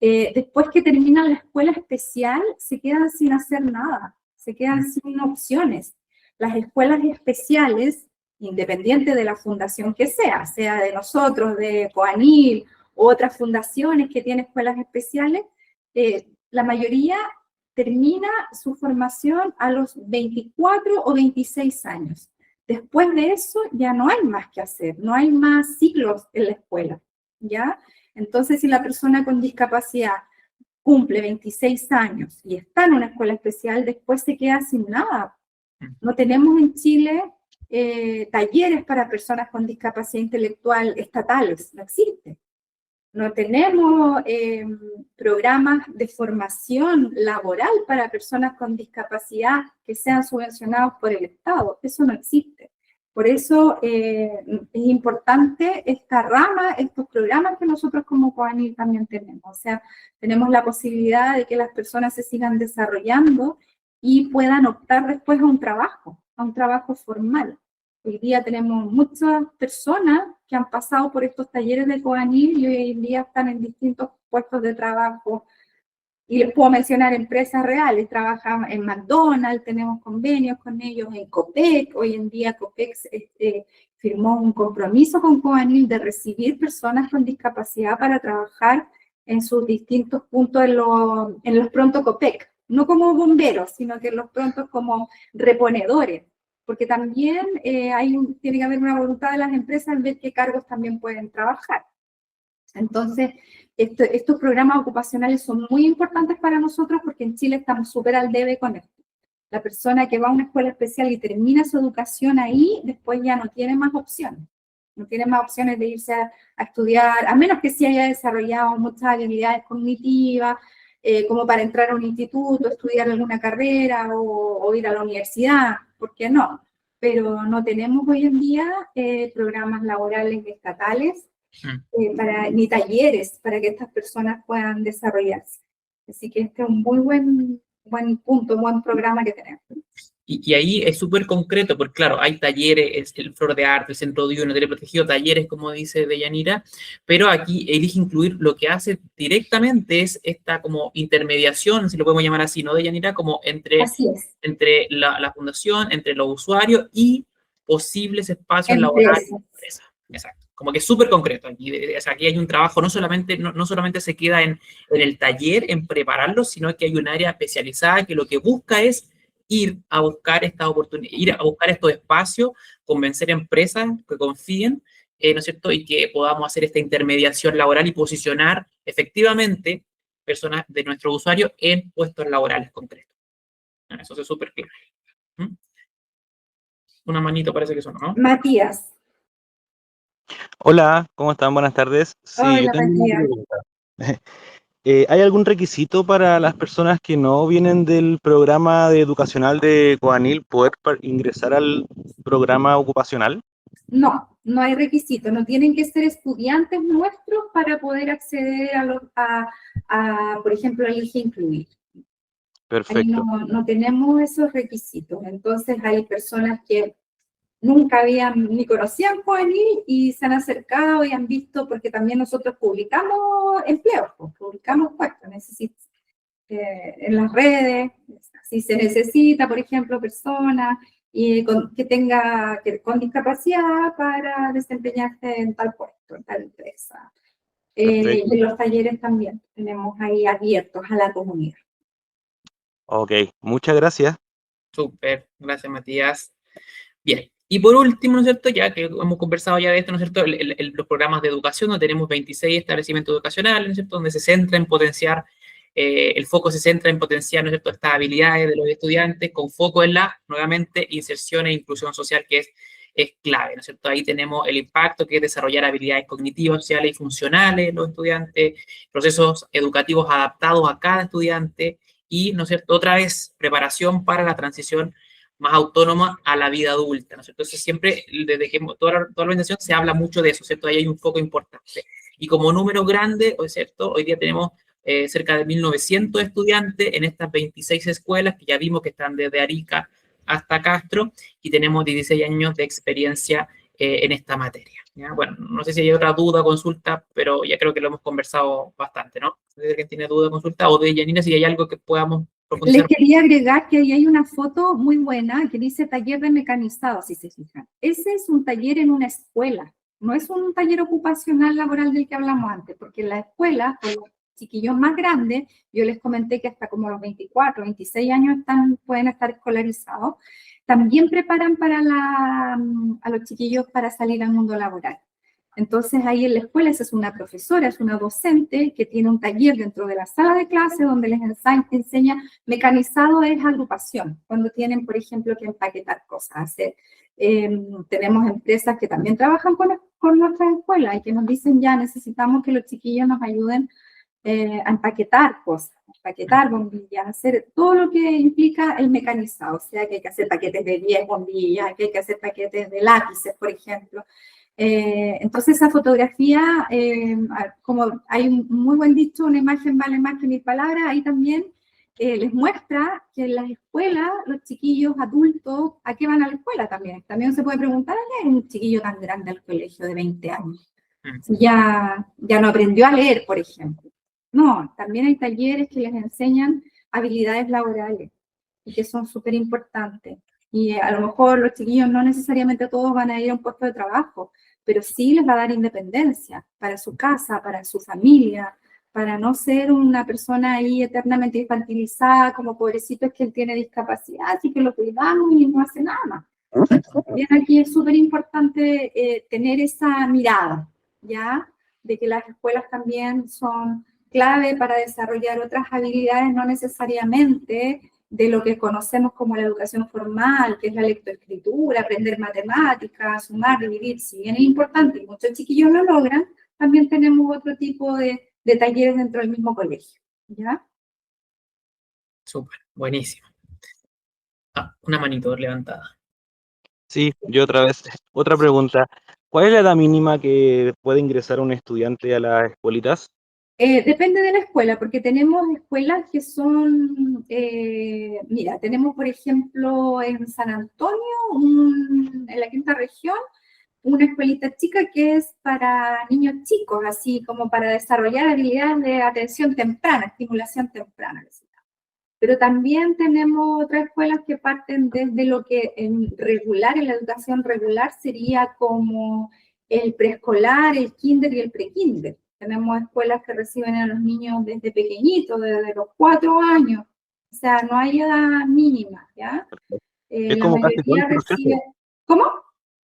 después que terminan la escuela especial, se quedan sin hacer nada, se quedan sin opciones. Las escuelas especiales, independiente de la fundación que sea de nosotros, de Coanil, u otras fundaciones que tienen escuelas especiales, la mayoría termina su formación a los 24 o 26 años. Después de eso ya no hay más que hacer, no hay más ciclos en la escuela, ¿ya? Entonces, si la persona con discapacidad cumple 26 años y está en una escuela especial, después se queda sin nada. No tenemos en Chile talleres para personas con discapacidad intelectual estatales, no existe. No tenemos programas de formación laboral para personas con discapacidad que sean subvencionados por el Estado. Eso no existe. Por eso es importante esta rama, estos programas que nosotros como Coanil también tenemos. O sea, tenemos la posibilidad de que las personas se sigan desarrollando y puedan optar después a un trabajo formal. Hoy día tenemos muchas personas que han pasado por estos talleres de Coanil y hoy en día están en distintos puestos de trabajo. Y les puedo mencionar empresas reales, trabajan en McDonald's, tenemos convenios con ellos, en Copec. Hoy en día Copec firmó un compromiso con Coanil de recibir personas con discapacidad para trabajar en sus distintos puntos en los pronto Copec. No como bomberos, sino que en los prontos como reponedores. Porque también tiene que haber una voluntad de las empresas en ver qué cargos también pueden trabajar. Entonces, estos programas ocupacionales son muy importantes para nosotros porque en Chile estamos súper al debe con esto. La persona que va a una escuela especial y termina su educación ahí, después ya no tiene más opciones. No tiene más opciones de irse a estudiar, a menos que sí haya desarrollado muchas habilidades cognitivas, como para entrar a un instituto, estudiar alguna carrera o ir a la universidad, ¿por qué no? Pero no tenemos hoy en día programas laborales estatales ni talleres para que estas personas puedan desarrollarse. Así que este es un muy buen punto, un buen programa que tenemos. Y ahí es súper concreto, porque claro, hay talleres, el Flor de Arte, el Centro Diurno, Teleprotegido, talleres, como dice Deyanira, pero aquí elige incluir lo que hace directamente es esta como intermediación, si lo podemos llamar así, ¿no, Deyanira? Como entre la fundación, entre los usuarios y posibles espacios laborales. Exacto. Como que es súper concreto. Aquí hay un trabajo, no solamente se queda en el taller, en prepararlo, sino que hay un área especializada que lo que busca es ir a buscar esta oportunidad, ir a buscar estos espacios, convencer empresas que confíen, ¿no es cierto? Y que podamos hacer esta intermediación laboral y posicionar efectivamente personas de nuestro usuario en puestos laborales concretos. Eso es súper claro. Una manito parece que sonó, ¿no? Matías. Hola, ¿cómo están? Buenas tardes. Sí, Hola, yo tengo Matías. una pregunta. ¿Hay algún requisito para las personas que no vienen del programa educacional de Coanil poder ingresar al programa ocupacional? No, no hay requisito. No tienen que ser estudiantes nuestros para poder acceder por ejemplo, a Elige Incluir. Perfecto. Ahí no tenemos esos requisitos. Entonces hay personas que nunca habían ni conocían Coanil y se han acercado y han visto, porque también nosotros publicamos empleos, publicamos puestos, en las redes, si se necesita, por ejemplo, personas con discapacidad para desempeñarse en tal puesto, en tal empresa. Y en los talleres también tenemos ahí abiertos a la comunidad. Ok, muchas gracias. Súper, gracias Matías. Bien, y por último, ¿no es cierto? Ya que hemos conversado ya de esto, ¿no es cierto? Los programas de educación, donde tenemos 26 establecimientos educacionales, ¿no es cierto? Donde se centra en potenciar, el foco se centra en potenciar, ¿no es cierto?, estas habilidades de los estudiantes con foco en la, nuevamente, inserción e inclusión social, que es es clave, ¿no es cierto? Ahí tenemos el impacto que es desarrollar habilidades cognitivas, sociales y funcionales en los estudiantes, procesos educativos adaptados a cada estudiante y, ¿no es cierto?, otra vez, preparación para la transición más autónoma a la vida adulta, ¿no es cierto? Entonces, siempre, desde que toda la organización se habla mucho de eso, ¿cierto? Ahí hay un foco importante. Y como número grande, ¿no es cierto?, hoy día tenemos cerca de 1.900 estudiantes en estas 26 escuelas que ya vimos que están desde Arica hasta Castro, y tenemos 16 años de experiencia en esta materia, ¿ya? Bueno, no sé si hay otra duda o consulta, pero ya creo que lo hemos conversado bastante, ¿no? Si alguien tiene duda o consulta, o de Yanina, si hay algo que podamos profundizar. Les quería agregar que ahí hay una foto muy buena que dice taller de mecanizado, si se fijan. Ese es un taller en una escuela, no es un taller ocupacional laboral del que hablamos antes, porque en la escuela, con los chiquillos más grandes, yo les comenté que hasta como los 24, 26 años pueden estar escolarizados, también preparan a los chiquillos para salir al mundo laboral. Entonces, ahí en la escuela esa es una profesora, es una docente que tiene un taller dentro de la sala de clase donde les enseña. Mecanizado es agrupación, cuando tienen, por ejemplo, que empaquetar cosas. Tenemos empresas que también trabajan con nuestras escuelas y que nos dicen ya necesitamos que los chiquillos nos ayuden a empaquetar cosas, empaquetar bombillas, hacer todo lo que implica el mecanizado. O sea, que hay que hacer paquetes de 10 bombillas, que hay que hacer paquetes de lápices, por ejemplo. Entonces esa fotografía, como hay un muy buen dicho, una imagen vale más que 1000 palabras, ahí también les muestra que en las escuelas los chiquillos adultos, ¿a qué van a la escuela también? También se puede preguntar, ¿a qué es un chiquillo tan grande al colegio de 20 años? Si ya no aprendió a leer, por ejemplo. No, también hay talleres que les enseñan habilidades laborales y que son súper importantes. Y a lo mejor los chiquillos no necesariamente todos van a ir a un puesto de trabajo, pero sí les va a dar independencia para su casa, para su familia, para no ser una persona ahí eternamente infantilizada, como pobrecito es que él tiene discapacidad, así que lo cuidamos y no hace nada más. Bien, aquí es súper importante tener esa mirada, ¿ya? De que las escuelas también son clave para desarrollar otras habilidades, no necesariamente de lo que conocemos como la educación formal, que es la lectoescritura, aprender matemáticas, sumar, dividir. Si bien es importante y muchos chiquillos lo logran, también tenemos otro tipo de talleres dentro del mismo colegio, ¿ya? Súper, buenísimo. Una manito levantada. Sí, yo otra vez, otra pregunta. ¿Cuál es la edad mínima que puede ingresar un estudiante a las escuelitas? Depende de la escuela, porque tenemos escuelas que son, mira, tenemos por ejemplo en San Antonio, en la quinta región, una escuelita chica que es para niños chicos, así como para desarrollar habilidades de atención temprana, estimulación temprana. Pero también tenemos otras escuelas que parten desde lo que en la educación regular sería como el preescolar, el kinder y el prekinder. Tenemos escuelas que reciben a los niños desde pequeñitos, desde los 4 años. O sea, no hay edad mínima, ¿ya? Es La como casi todo el mayoría proceso. recibe... ¿Cómo?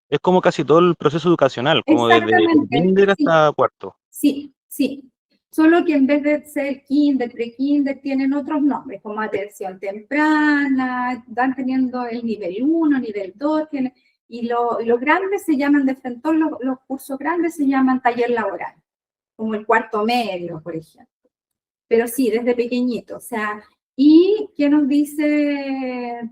Es como casi todo el proceso educacional, como desde Exactamente, kinder sí. hasta cuarto. Sí, sí. Solo que en vez de ser kinder, pre-kinder, tienen otros nombres, como atención temprana, van teniendo el nivel 1, nivel 2, y los grandes se llaman, de frente, los cursos grandes se llaman taller laboral, como el cuarto medio, por ejemplo. Pero sí, desde pequeñito, o sea, ¿y qué nos dice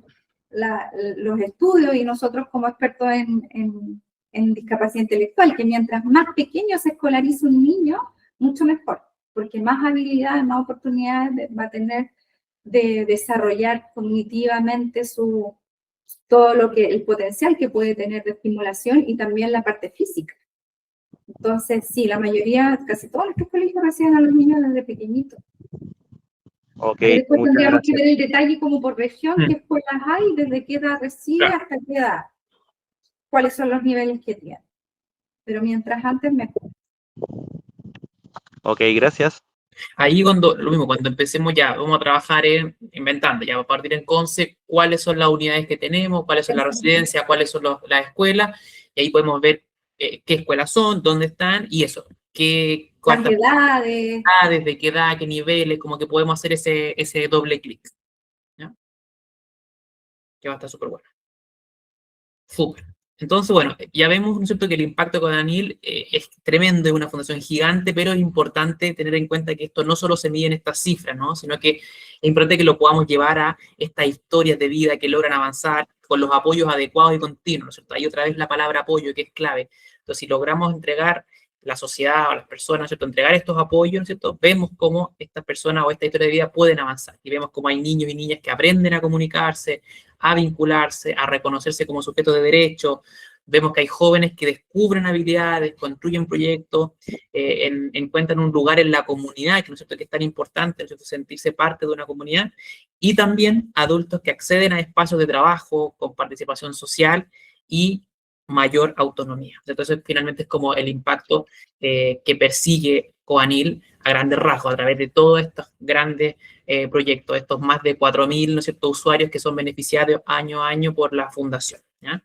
los estudios y nosotros como expertos en discapacidad intelectual? Que mientras más pequeño se escolariza un niño, mucho mejor, porque más habilidades, más oportunidades va a tener de desarrollar cognitivamente todo el potencial que puede tener de estimulación y también la parte física. Entonces, sí, la mayoría, casi todos los colegios reciben a los niños desde pequeñitos. Ok, Después muchas tendríamos que gracias. ver el detalle como por región, qué escuelas hay, desde qué edad recibe hasta qué edad, cuáles son los niveles que tiene. Pero mientras antes, mejor. Ok, gracias. Ahí lo mismo, cuando empecemos ya, vamos a trabajar inventando, ya vamos a partir en Conce, cuáles son las unidades que tenemos, cuáles son las residencias, cuáles son las escuelas, y ahí podemos ver qué escuelas son, dónde están, y eso, Las edades. de qué edad, qué niveles, como que podemos hacer ese doble clic, ¿ya? Que va a estar súper bueno. Súper. Entonces, bueno, ya vemos, ¿no es cierto?, que el impacto de Codanil es tremendo, es una fundación gigante, pero es importante tener en cuenta que esto no solo se mide en estas cifras, ¿no?, sino que es importante que lo podamos llevar a estas historias de vida que logran avanzar con los apoyos adecuados y continuos, ¿no es cierto? Hay otra vez la palabra apoyo, que es clave. Entonces, si logramos entregar la sociedad o las personas, ¿no es cierto?, entregar estos apoyos, ¿no es cierto?, vemos cómo estas personas o esta historia de vida pueden avanzar. Y vemos cómo hay niños y niñas que aprenden a comunicarse, a vincularse, a reconocerse como sujetos de derecho. Vemos que hay jóvenes que descubren habilidades, construyen proyectos, encuentran un lugar en la comunidad, que, ¿no es cierto?, que es tan importante, ¿no es cierto?, sentirse parte de una comunidad, y también adultos que acceden a espacios de trabajo con participación social y mayor autonomía. Entonces, finalmente es como el impacto que persigue Codanil a grandes rasgos, a través de todos estos grandes proyectos, estos más de 4.000, ¿no es cierto?, usuarios que son beneficiarios año a año por la fundación, ¿ya?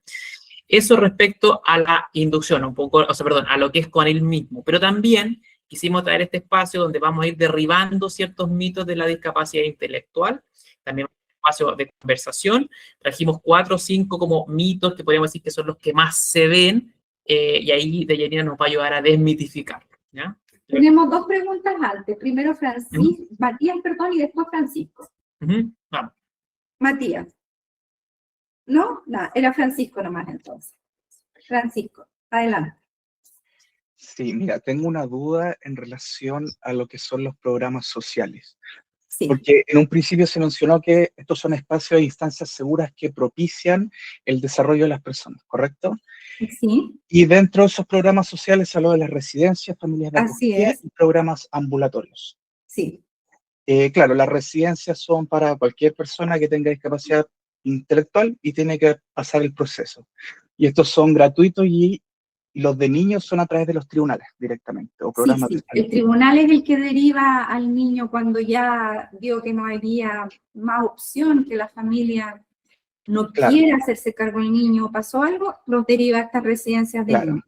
Eso respecto a la inducción, un poco, o sea, perdón, a lo que es Codanil mismo, pero también quisimos traer este espacio donde vamos a ir derribando ciertos mitos de la discapacidad intelectual, también un espacio de conversación. Trajimos 4 o 5 como mitos que podríamos decir que son los que más se ven, y ahí Deyanira nos va a ayudar a desmitificar, ¿ya? Tenemos 2 preguntas antes. Primero Matías, perdón, y después Francisco. Vamos. Matías. ¿No? Nada, era Francisco nomás entonces. Francisco, adelante. Sí, mira, tengo una duda en relación a lo que son los programas sociales. Sí. Porque en un principio se mencionó que estos son espacios e instancias seguras que propician el desarrollo de las personas, ¿correcto? Sí. Y dentro de esos programas sociales se habló de las residencias, familias de Así acogida es. y programas ambulatorios. Sí. Claro, las residencias son para cualquier persona que tenga discapacidad intelectual y tiene que pasar el proceso. Y estos son gratuitos y los de niños son a través de los tribunales directamente, o programas de Sí. El tribunal es el que deriva al niño cuando ya vio que no había más opción, que la familia no quiere hacerse cargo del niño o pasó algo, los deriva a estas residencias de niños.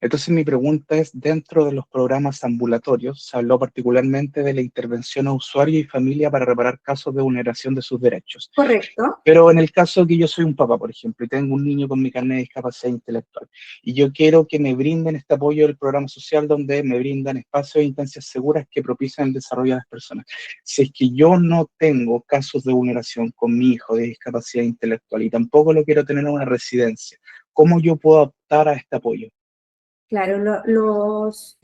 Entonces mi pregunta es, dentro de los programas ambulatorios, se habló particularmente de la intervención a usuario y familia para reparar casos de vulneración de sus derechos. Correcto. Pero en el caso que yo soy un papá, por ejemplo, y tengo un niño con mi carnet de discapacidad intelectual, y yo quiero que me brinden este apoyo del programa social donde me brindan espacios e instancias seguras que propician el desarrollo de las personas. Si es que yo no tengo casos de vulneración con mi hijo de discapacidad intelectual y tampoco lo quiero tener en una residencia, ¿cómo yo puedo optar a este apoyo? Claro, los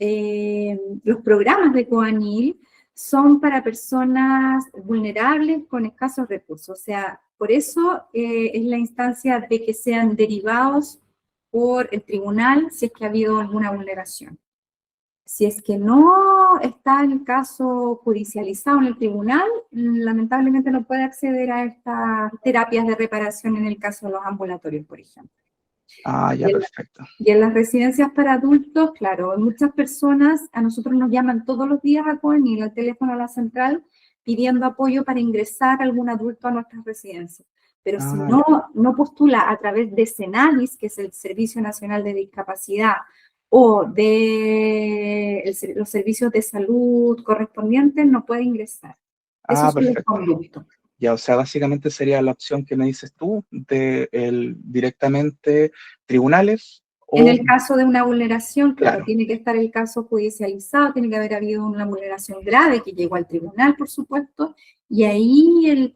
programas de Codanil son para personas vulnerables con escasos recursos. O sea, por eso es la instancia de que sean derivados por el tribunal si es que ha habido alguna vulneración. Si es que no está el caso judicializado en el tribunal, lamentablemente no puede acceder a estas terapias de reparación en el caso de los ambulatorios, por ejemplo. Ah, ya, perfecto. Y en las residencias para adultos, claro, muchas personas, a nosotros nos llaman todos los días a Codanil, al teléfono a la central, pidiendo apoyo para ingresar a algún adulto a nuestras residencias. Pero si no postula a través de Senadis, que es el Servicio Nacional de Discapacidad, o de los servicios de salud correspondientes, no puede ingresar. Eso es el conducto. Ya, o sea, básicamente sería la opción que me dices tú, de directamente tribunales. En el caso de una vulneración, Claro. tiene que estar el caso judicializado, tiene que haber habido una vulneración grave que llegó al tribunal, por supuesto, y ahí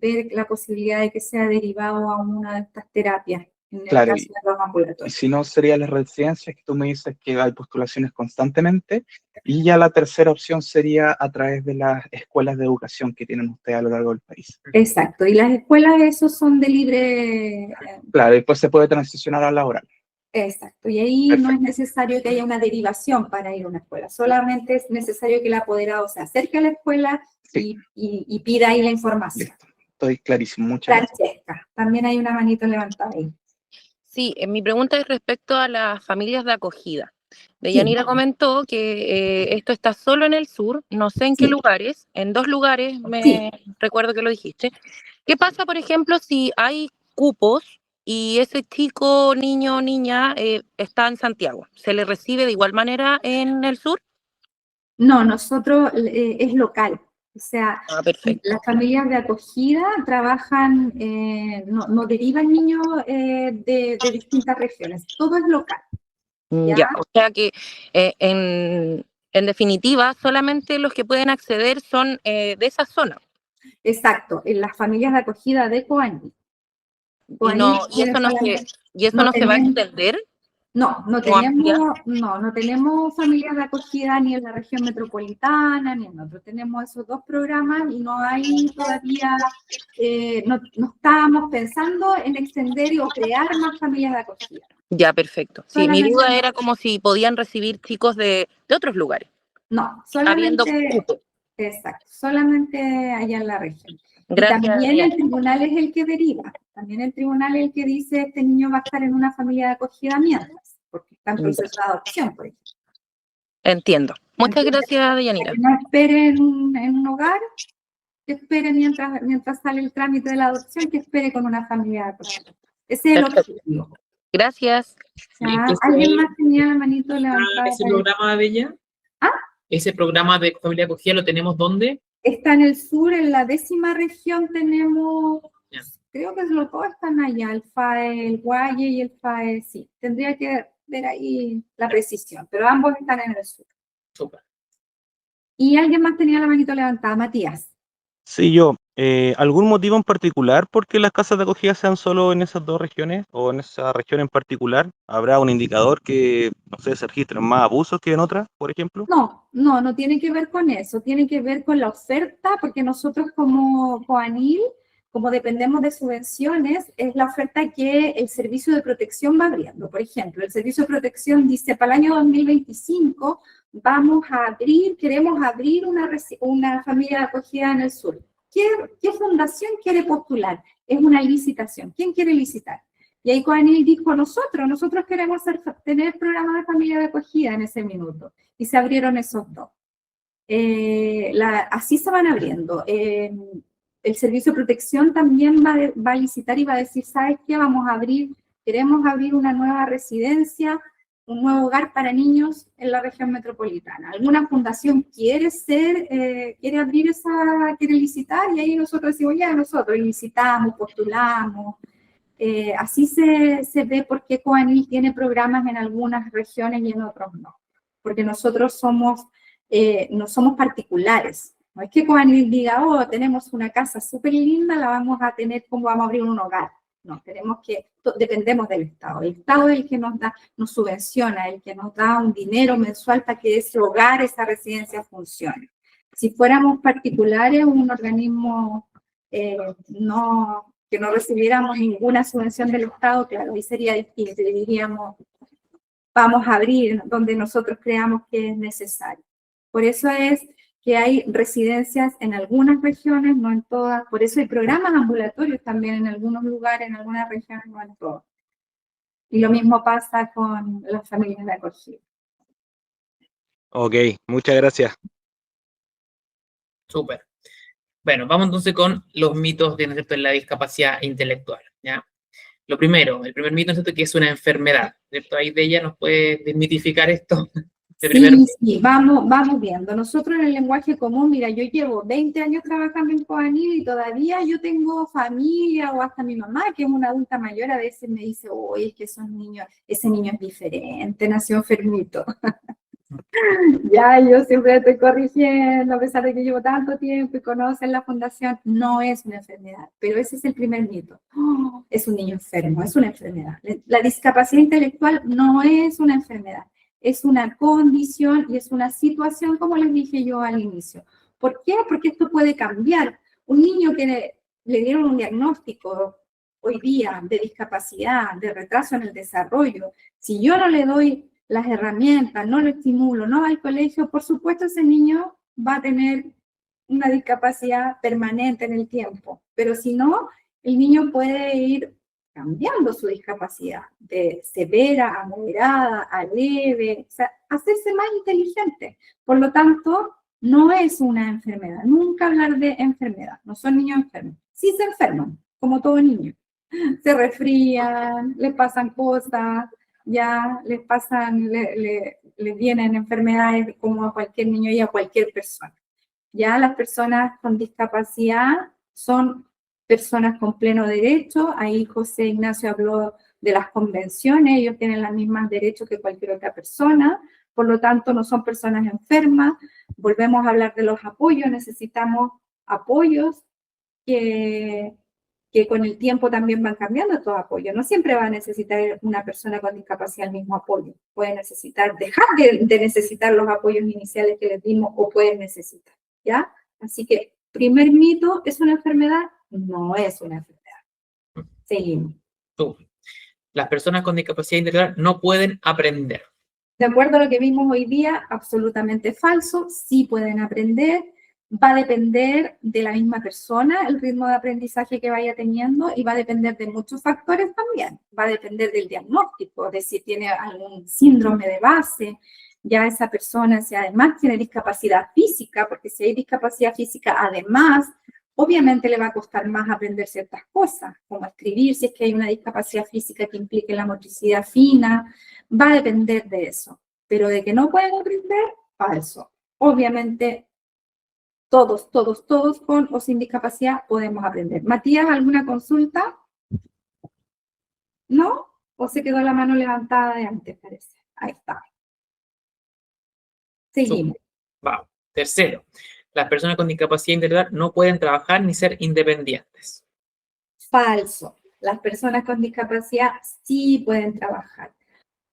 ver la posibilidad de que sea derivado a una de estas terapias, en el caso de los ambulatorios. Y si no, sería las residencias, que tú me dices que hay postulaciones constantemente, y ya la tercera opción sería a través de las escuelas de educación que tienen ustedes a lo largo del país. Exacto, y las escuelas, esos son de libre... Claro, después se puede transicionar al laboral. Exacto, y ahí no es necesario que haya una derivación para ir a una escuela, solamente es necesario que el apoderado se acerque a la escuela y pida ahí la información. Listo, estoy clarísimo, muchas gracias. Francesca, también hay una manito levantada ahí. Sí, mi pregunta es respecto a las familias de acogida. Deyanira comentó que esto está solo en el sur, no sé en qué lugares, en 2 lugares recuerdo que lo dijiste. ¿Qué pasa, por ejemplo, si hay cupos y ese chico, niño o niña está en Santiago? ¿Se le recibe de igual manera en el sur? No, nosotros es local. O sea, Perfecto. las familias de acogida trabajan, no derivan niños de distintas regiones, todo es local. Ya, o sea que en definitiva, solamente los que pueden acceder son de esa zona. Exacto, en las familias de acogida de Coanil. ¿Y eso no se va a extender? No tenemos familias de acogida ni en la región metropolitana, ni en otro. Tenemos esos dos programas y no hay todavía, no estamos pensando en extender o crear más familias de acogida. Ya, perfecto. Sí, mi duda era como si podían recibir chicos de otros lugares. No, solamente, exacto, solamente allá en la región. Gracias, y también el tribunal es el que deriva. También el tribunal es el que dice este niño va a estar en una familia de acogida mientras, porque está en proceso de adopción, por ejemplo. Entiendo. Muchas gracias, Deyanira. Que no espere en un hogar, que espere mientras sale el trámite de la adopción, que espere con una familia de acogida. Ese es el objetivo. Gracias. ¿Alguien más tenía la manito levantada? ¿Ese programa de ella? ¿Ese programa de familia acogida lo tenemos dónde? Está en el sur, en la 10ª región tenemos, creo que todos están allá, el FAE, el Guaye y el FAE, sí. Tendría que ver ahí la precisión, pero ambos están en el sur. Súper. ¿Y alguien más tenía la manito levantada? Matías. Sí, yo. ¿Algún motivo en particular por qué las casas de acogida sean solo en esas dos regiones o en esa región en particular? ¿Habrá un indicador que, no sé, se registren más abusos que en otras, por ejemplo? No tiene que ver con eso, tiene que ver con la oferta, porque nosotros como Coanil, como dependemos de subvenciones, es la oferta que el servicio de protección va abriendo. Por ejemplo, el servicio de protección dice, para el año 2025 queremos abrir una familia de acogida en el sur. ¿Qué fundación quiere postular? Es una licitación. ¿Quién quiere licitar? Y ahí Coanil dijo, nosotros queremos tener programas de familia de acogida en ese minuto. Y se abrieron esos dos. Así se van abriendo. El servicio de protección también va a licitar y va a decir, ¿sabes qué? Queremos abrir una nueva residencia, un nuevo hogar para niños en la región metropolitana. Alguna fundación quiere licitar, y ahí nosotros decimos, nosotros licitamos, postulamos. Así se ve por qué Coanil tiene programas en algunas regiones y en otros no. Porque nosotros no somos particulares. No es que Coanil diga, tenemos una casa súper linda, la vamos a tener, como vamos a abrir un hogar. No, dependemos del Estado. El Estado es el que nos subvenciona, el que nos da un dinero mensual para que ese hogar, esa residencia funcione. Si fuéramos particulares, un organismo que no recibiéramos ninguna subvención del Estado, claro, ahí sería distinto, y diríamos, vamos a abrir donde nosotros creamos que es necesario. Por eso es que hay residencias en algunas regiones, no en todas. Por eso hay programas ambulatorios también en algunos lugares, en algunas regiones, no en todas. Y lo mismo pasa con las familias de acogida. Ok, muchas gracias. Súper. Bueno, vamos entonces con los mitos de la discapacidad intelectual, ¿ya? El primer mito, ¿no es cierto?, que es una enfermedad, ¿cierto? Ahí de ella nos puede desmitificar esto. Sí, vamos viendo. Nosotros en el lenguaje común, mira, yo llevo 20 años trabajando en Coanil y todavía yo tengo familia, o hasta mi mamá, que es una adulta mayor, a veces me dice, oye, es que ese niño es diferente, nació enfermito. Ya, yo siempre estoy corrigiendo, a pesar de que llevo tanto tiempo y conocen la fundación, no es una enfermedad, pero ese es el primer mito. Es un niño enfermo, es una enfermedad. La discapacidad intelectual no es una enfermedad, es una condición y es una situación, como les dije yo al inicio. ¿Por qué? Porque esto puede cambiar. Un niño que le dieron un diagnóstico hoy día de discapacidad, de retraso en el desarrollo, si yo no le doy las herramientas, no lo estimulo, no va al colegio, por supuesto ese niño va a tener una discapacidad permanente en el tiempo, pero si no, el niño puede ir cambiando su discapacidad de severa a moderada, a leve, o sea, hacerse más inteligente. Por lo tanto, no es una enfermedad, nunca hablar de enfermedad, no son niños enfermos. Sí se enferman, como todo niño, se resfrían, les pasan cosas, ya les vienen enfermedades como a cualquier niño y a cualquier persona. Ya las personas con discapacidad son personas con pleno derecho. Ahí José Ignacio habló de las convenciones, ellos tienen los mismos derechos que cualquier otra persona, por lo tanto no son personas enfermas. Volvemos a hablar de los apoyos, necesitamos apoyos que con el tiempo también van cambiando estos apoyos. No siempre va a necesitar una persona con discapacidad el mismo apoyo. Puede necesitar, dejar de necesitar los apoyos iniciales que les dimos o puede necesitar, ¿ya? Así que, primer mito, ¿es una enfermedad? No es una enfermedad. Seguimos. Las personas con discapacidad intelectual no pueden aprender. De acuerdo a lo que vimos hoy día, absolutamente falso. Sí pueden aprender. Va a depender de la misma persona, el ritmo de aprendizaje que vaya teniendo, y va a depender de muchos factores también. Va a depender del diagnóstico, de si tiene algún síndrome de base, ya esa persona, si además tiene discapacidad física, porque si hay discapacidad física además, obviamente le va a costar más aprender ciertas cosas, como escribir, si es que hay una discapacidad física que implique la motricidad fina, va a depender de eso. Pero de que no pueden aprender, falso. Obviamente, todos con o sin discapacidad podemos aprender. Matías, ¿alguna consulta? ¿No? ¿O se quedó la mano levantada de antes, parece? Ahí está. Seguimos. Vamos. Tercero, las personas con discapacidad intelectual no pueden trabajar ni ser independientes. Falso. Las personas con discapacidad sí pueden trabajar.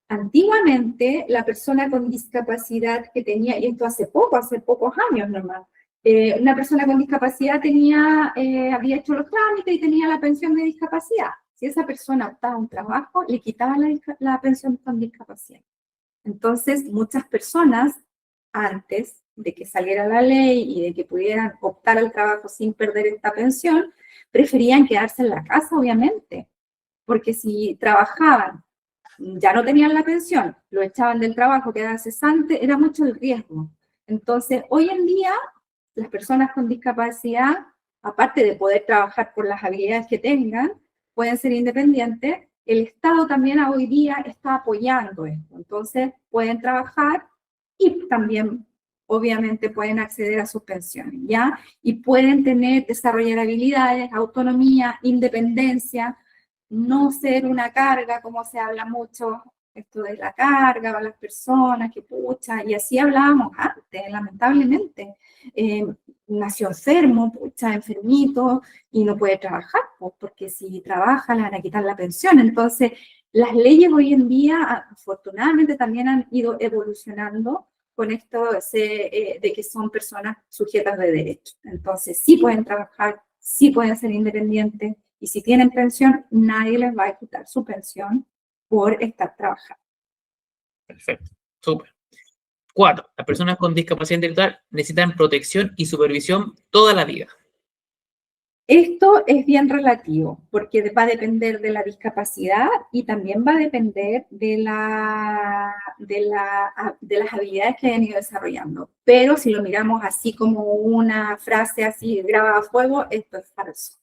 Antiguamente, la persona con discapacidad que tenía, y esto hace pocos años nomás, una persona con discapacidad había hecho los trámites y tenía la pensión de discapacidad. Si esa persona optaba a un trabajo, le quitaban la pensión con discapacidad. Entonces, muchas personas, antes de que saliera la ley y de que pudieran optar al trabajo sin perder esta pensión, preferían quedarse en la casa, obviamente, porque si trabajaban, ya no tenían la pensión, lo echaban del trabajo, quedaba cesante, era mucho el riesgo. Entonces, hoy en día, las personas con discapacidad, aparte de poder trabajar por las habilidades que tengan, pueden ser independientes. El Estado también hoy día está apoyando esto. Entonces, pueden trabajar y también, obviamente, pueden acceder a sus pensiones, ¿ya? Y pueden desarrollar habilidades, autonomía, independencia, no ser una carga, como se habla mucho, esto de la carga para las personas, que pucha, y así hablábamos antes, lamentablemente. Nació enfermo, pucha, enfermito, y no puede trabajar, pues, porque si trabaja le van a quitar la pensión. Entonces, las leyes hoy en día, afortunadamente, también han ido evolucionando con esto de que son personas sujetas de derecho. Entonces, sí pueden trabajar, sí pueden ser independientes, y si tienen pensión, nadie les va a quitar su pensión por estar trabajando. Perfecto, súper. 4. Las personas con discapacidad intelectual necesitan protección y supervisión toda la vida. Esto es bien relativo, porque va a depender de la discapacidad y también va a depender de las habilidades que hayan ido desarrollando. Pero si lo miramos así como una frase así grabada a fuego, esto es falso,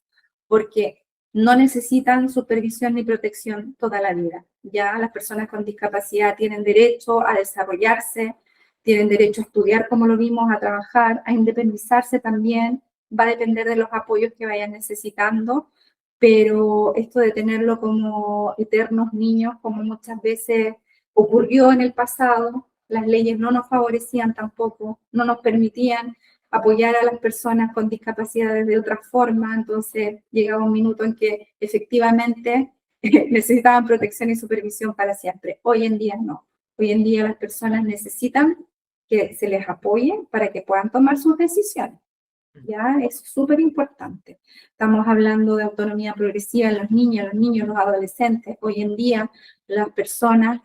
porque no necesitan supervisión ni protección toda la vida. Ya las personas con discapacidad tienen derecho a desarrollarse, tienen derecho a estudiar, como lo vimos, a trabajar, a independizarse también. Va a depender de los apoyos que vayan necesitando, pero esto de tenerlo como eternos niños, como muchas veces ocurrió en el pasado, las leyes no nos favorecían tampoco, no nos permitían apoyar a las personas con discapacidades de otra forma. Entonces llegaba un minuto en que efectivamente necesitaban protección y supervisión para siempre. Hoy en día no. Hoy en día las personas necesitan que se les apoye para que puedan tomar sus decisiones. ¿Ya? Es súper importante. Estamos hablando de autonomía progresiva en los niños, los adolescentes. Hoy en día las personas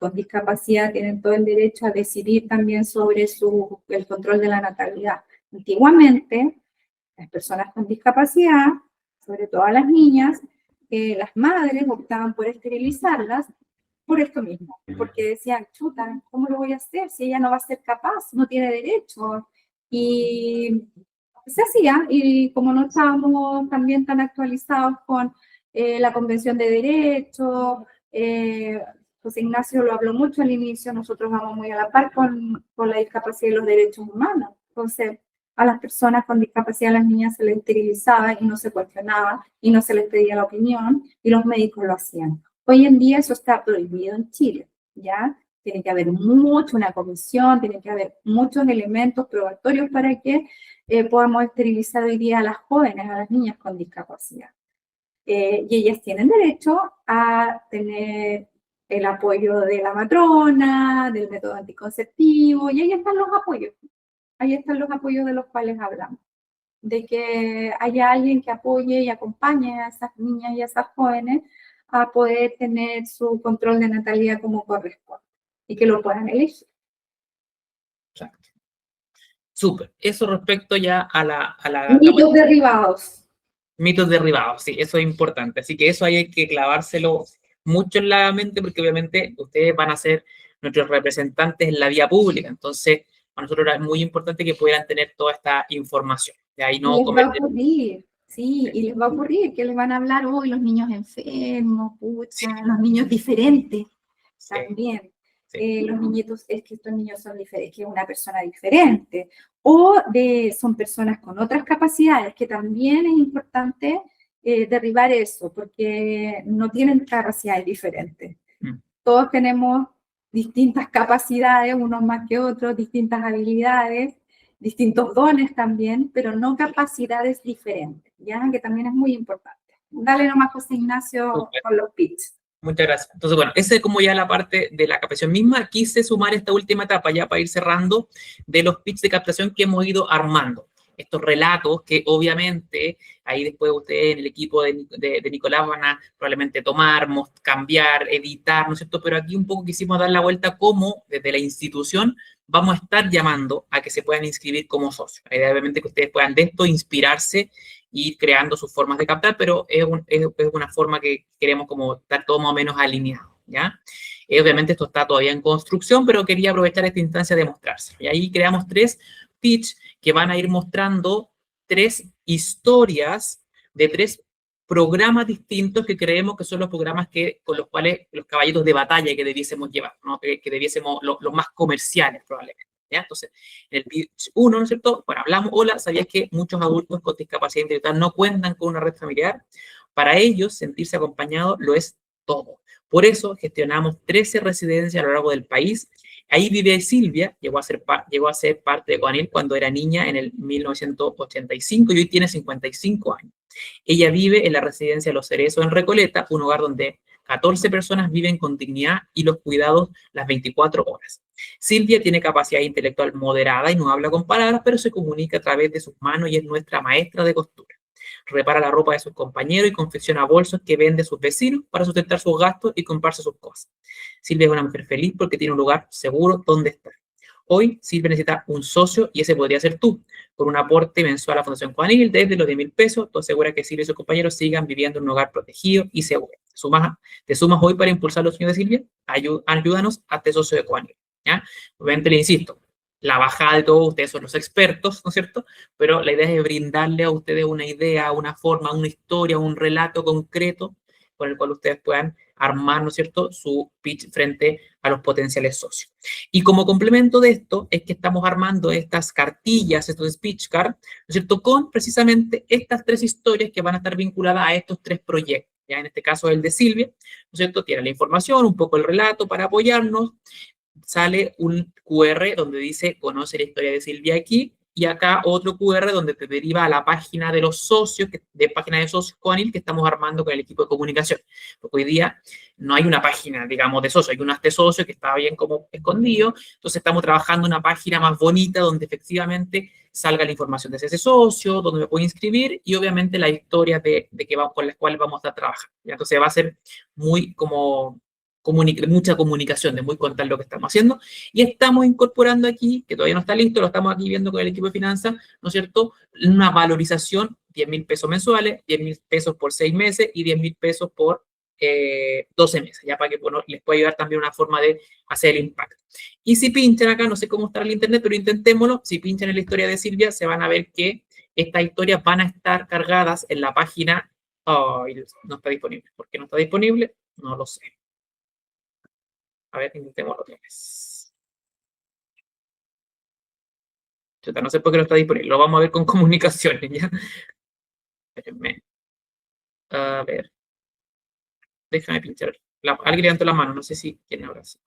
con discapacidad tienen todo el derecho a decidir también sobre el control de la natalidad. Antiguamente, las personas con discapacidad, sobre todo las niñas, las madres optaban por esterilizarlas por esto mismo, porque decían, chuta, ¿cómo lo voy a hacer si ella no va a ser capaz, no tiene derecho? Y se hacía, y como no estábamos también tan actualizados con la Convención de Derechos, José Ignacio lo habló mucho al inicio, nosotros vamos muy a la par con la discapacidad y los derechos humanos. Entonces, a las personas con discapacidad, a las niñas se les esterilizaba y no se cuestionaba y no se les pedía la opinión y los médicos lo hacían. Hoy en día eso está prohibido en Chile, ¿ya? Tiene que haber una comisión, tiene que haber muchos elementos probatorios para que podamos esterilizar hoy día a las jóvenes, a las niñas con discapacidad. Y ellas tienen derecho a tener el apoyo de la matrona, del método anticonceptivo, y ahí están los apoyos. Ahí están los apoyos de los cuales hablamos. De que haya alguien que apoye y acompañe a esas niñas y a esas jóvenes a poder tener su control de natalidad como corresponde y que lo puedan elegir. Exacto. Súper. Eso respecto ya a la Mitos derribados. mitos derribados, sí, eso es importante. Así que eso ahí hay que clavárselo mucho en la mente porque obviamente ustedes van a ser nuestros representantes en la vía pública. Entonces, para nosotros es muy importante que pudieran tener toda esta información. De ahí no Les va a cometen. ocurrir, sí, y les va a ocurrir que les van a hablar hoy los niños enfermos, pucha, Sí. los niños diferentes Sí, también. sí. Los niñitos, es que estos niños son diferentes, que es una persona diferente. O son personas con otras capacidades, que también es importante derribar eso, porque no tienen capacidades diferentes. Mm. Todos tenemos distintas capacidades, unos más que otros, distintas habilidades, distintos dones también, pero no capacidades diferentes, ¿ya? Que también es muy importante. Dale nomás, José Ignacio, Súper. con los pitch. Muchas gracias. Entonces, bueno, esa es como ya la parte de la captación misma. Quise sumar esta última etapa ya para ir cerrando de los pitches de captación que hemos ido armando. Estos relatos que obviamente ahí después ustedes en el equipo de Nicolás van a probablemente tomar, cambiar, editar, ¿no es cierto? Pero aquí un poco quisimos dar la vuelta como desde la institución vamos a estar llamando a que se puedan inscribir como socios. La idea obviamente que ustedes puedan de esto inspirarse y ir creando sus formas de captar, pero es una forma que queremos como estar todo más o menos alineado, ¿ya? Obviamente esto está todavía en construcción, pero quería aprovechar esta instancia de mostrarse. Y ahí creamos 3 pitch que van a ir mostrando 3 historias de 3 programas distintos que creemos que son los programas con los cuales los caballitos de batalla que debiésemos llevar, ¿no? Que debiésemos, los más comerciales probablemente. ¿Ya? Entonces, en el pitch 1, ¿no es cierto? Bueno, hablamos, hola, ¿sabías que muchos adultos con discapacidad intelectual no cuentan con una red familiar? Para ellos, sentirse acompañados lo es todo. Por eso, gestionamos 13 residencias a lo largo del país. Ahí vive Silvia, llegó a ser parte de Coanil cuando era niña en el 1985 y hoy tiene 55 años. Ella vive en la residencia Los Cerezos en Recoleta, un hogar donde 14 personas viven con dignidad y los cuidados las 24 horas. Silvia tiene capacidad intelectual moderada y no habla con palabras, pero se comunica a través de sus manos y es nuestra maestra de costura. Repara la ropa de sus compañeros y confecciona bolsos que vende a sus vecinos para sustentar sus gastos y comprarse sus cosas. Silvia es una mujer feliz porque tiene un lugar seguro donde estar. Hoy Silvia necesita un socio y ese podría ser tú. Con un aporte mensual a la Fundación Coanil desde los 10.000 pesos, tú aseguras que Silvia y sus compañeros sigan viviendo en un hogar protegido y seguro. ¿Te sumas hoy para impulsar los sueños de Silvia? Ayúdanos a este socio de Coanil. ¿Ya? Obviamente le insisto, la bajada de todo, ustedes son los expertos, ¿no es cierto? Pero la idea es brindarle a ustedes una idea, una forma, una historia, un relato concreto con el cual ustedes puedan armar, ¿no es cierto?, su pitch frente a los potenciales socios. Y como complemento de esto es que estamos armando estas cartillas, estos speech cards, ¿no es cierto?, con precisamente estas 3 historias que van a estar vinculadas a estos 3 proyectos. Ya en este caso el de Silvia, ¿no es cierto?, tiene la información, un poco el relato para apoyarnos, sale un QR donde dice conoce la historia de Silvia aquí, y acá otro QR donde te deriva a la página de los socios, página de socios Coanil que estamos armando con el equipo de comunicación. Porque hoy día no hay una página, digamos, de socios, hay un de socios que está bien como escondido, entonces estamos trabajando una página más bonita donde efectivamente salga la información de ese socio, donde me puedo inscribir y obviamente la historia con las cuales vamos a trabajar. Entonces va a ser muy como mucha comunicación, de muy contar lo que estamos haciendo, y estamos incorporando aquí, que todavía no está listo, lo estamos aquí viendo con el equipo de finanzas, ¿no es cierto?, una valorización, 10.000 pesos mensuales, 10.000 pesos por 6 meses y 10.000 pesos por 12 meses, ya para que bueno, les pueda ayudar también una forma de hacer el impacto. Y si pinchan acá, no sé cómo estará el internet, pero intentémoslo, si pinchan en la historia de Silvia, se van a ver que estas historias van a estar cargadas en la página. No está disponible. ¿Por qué no está disponible? No lo sé. A ver, intentemos otra vez. Chuta, no sé por qué no está disponible, lo vamos a ver con comunicaciones, ¿ya? Espérenme. A ver, déjame pinchar. Alguien levantó la mano, no sé si quién habrá sido.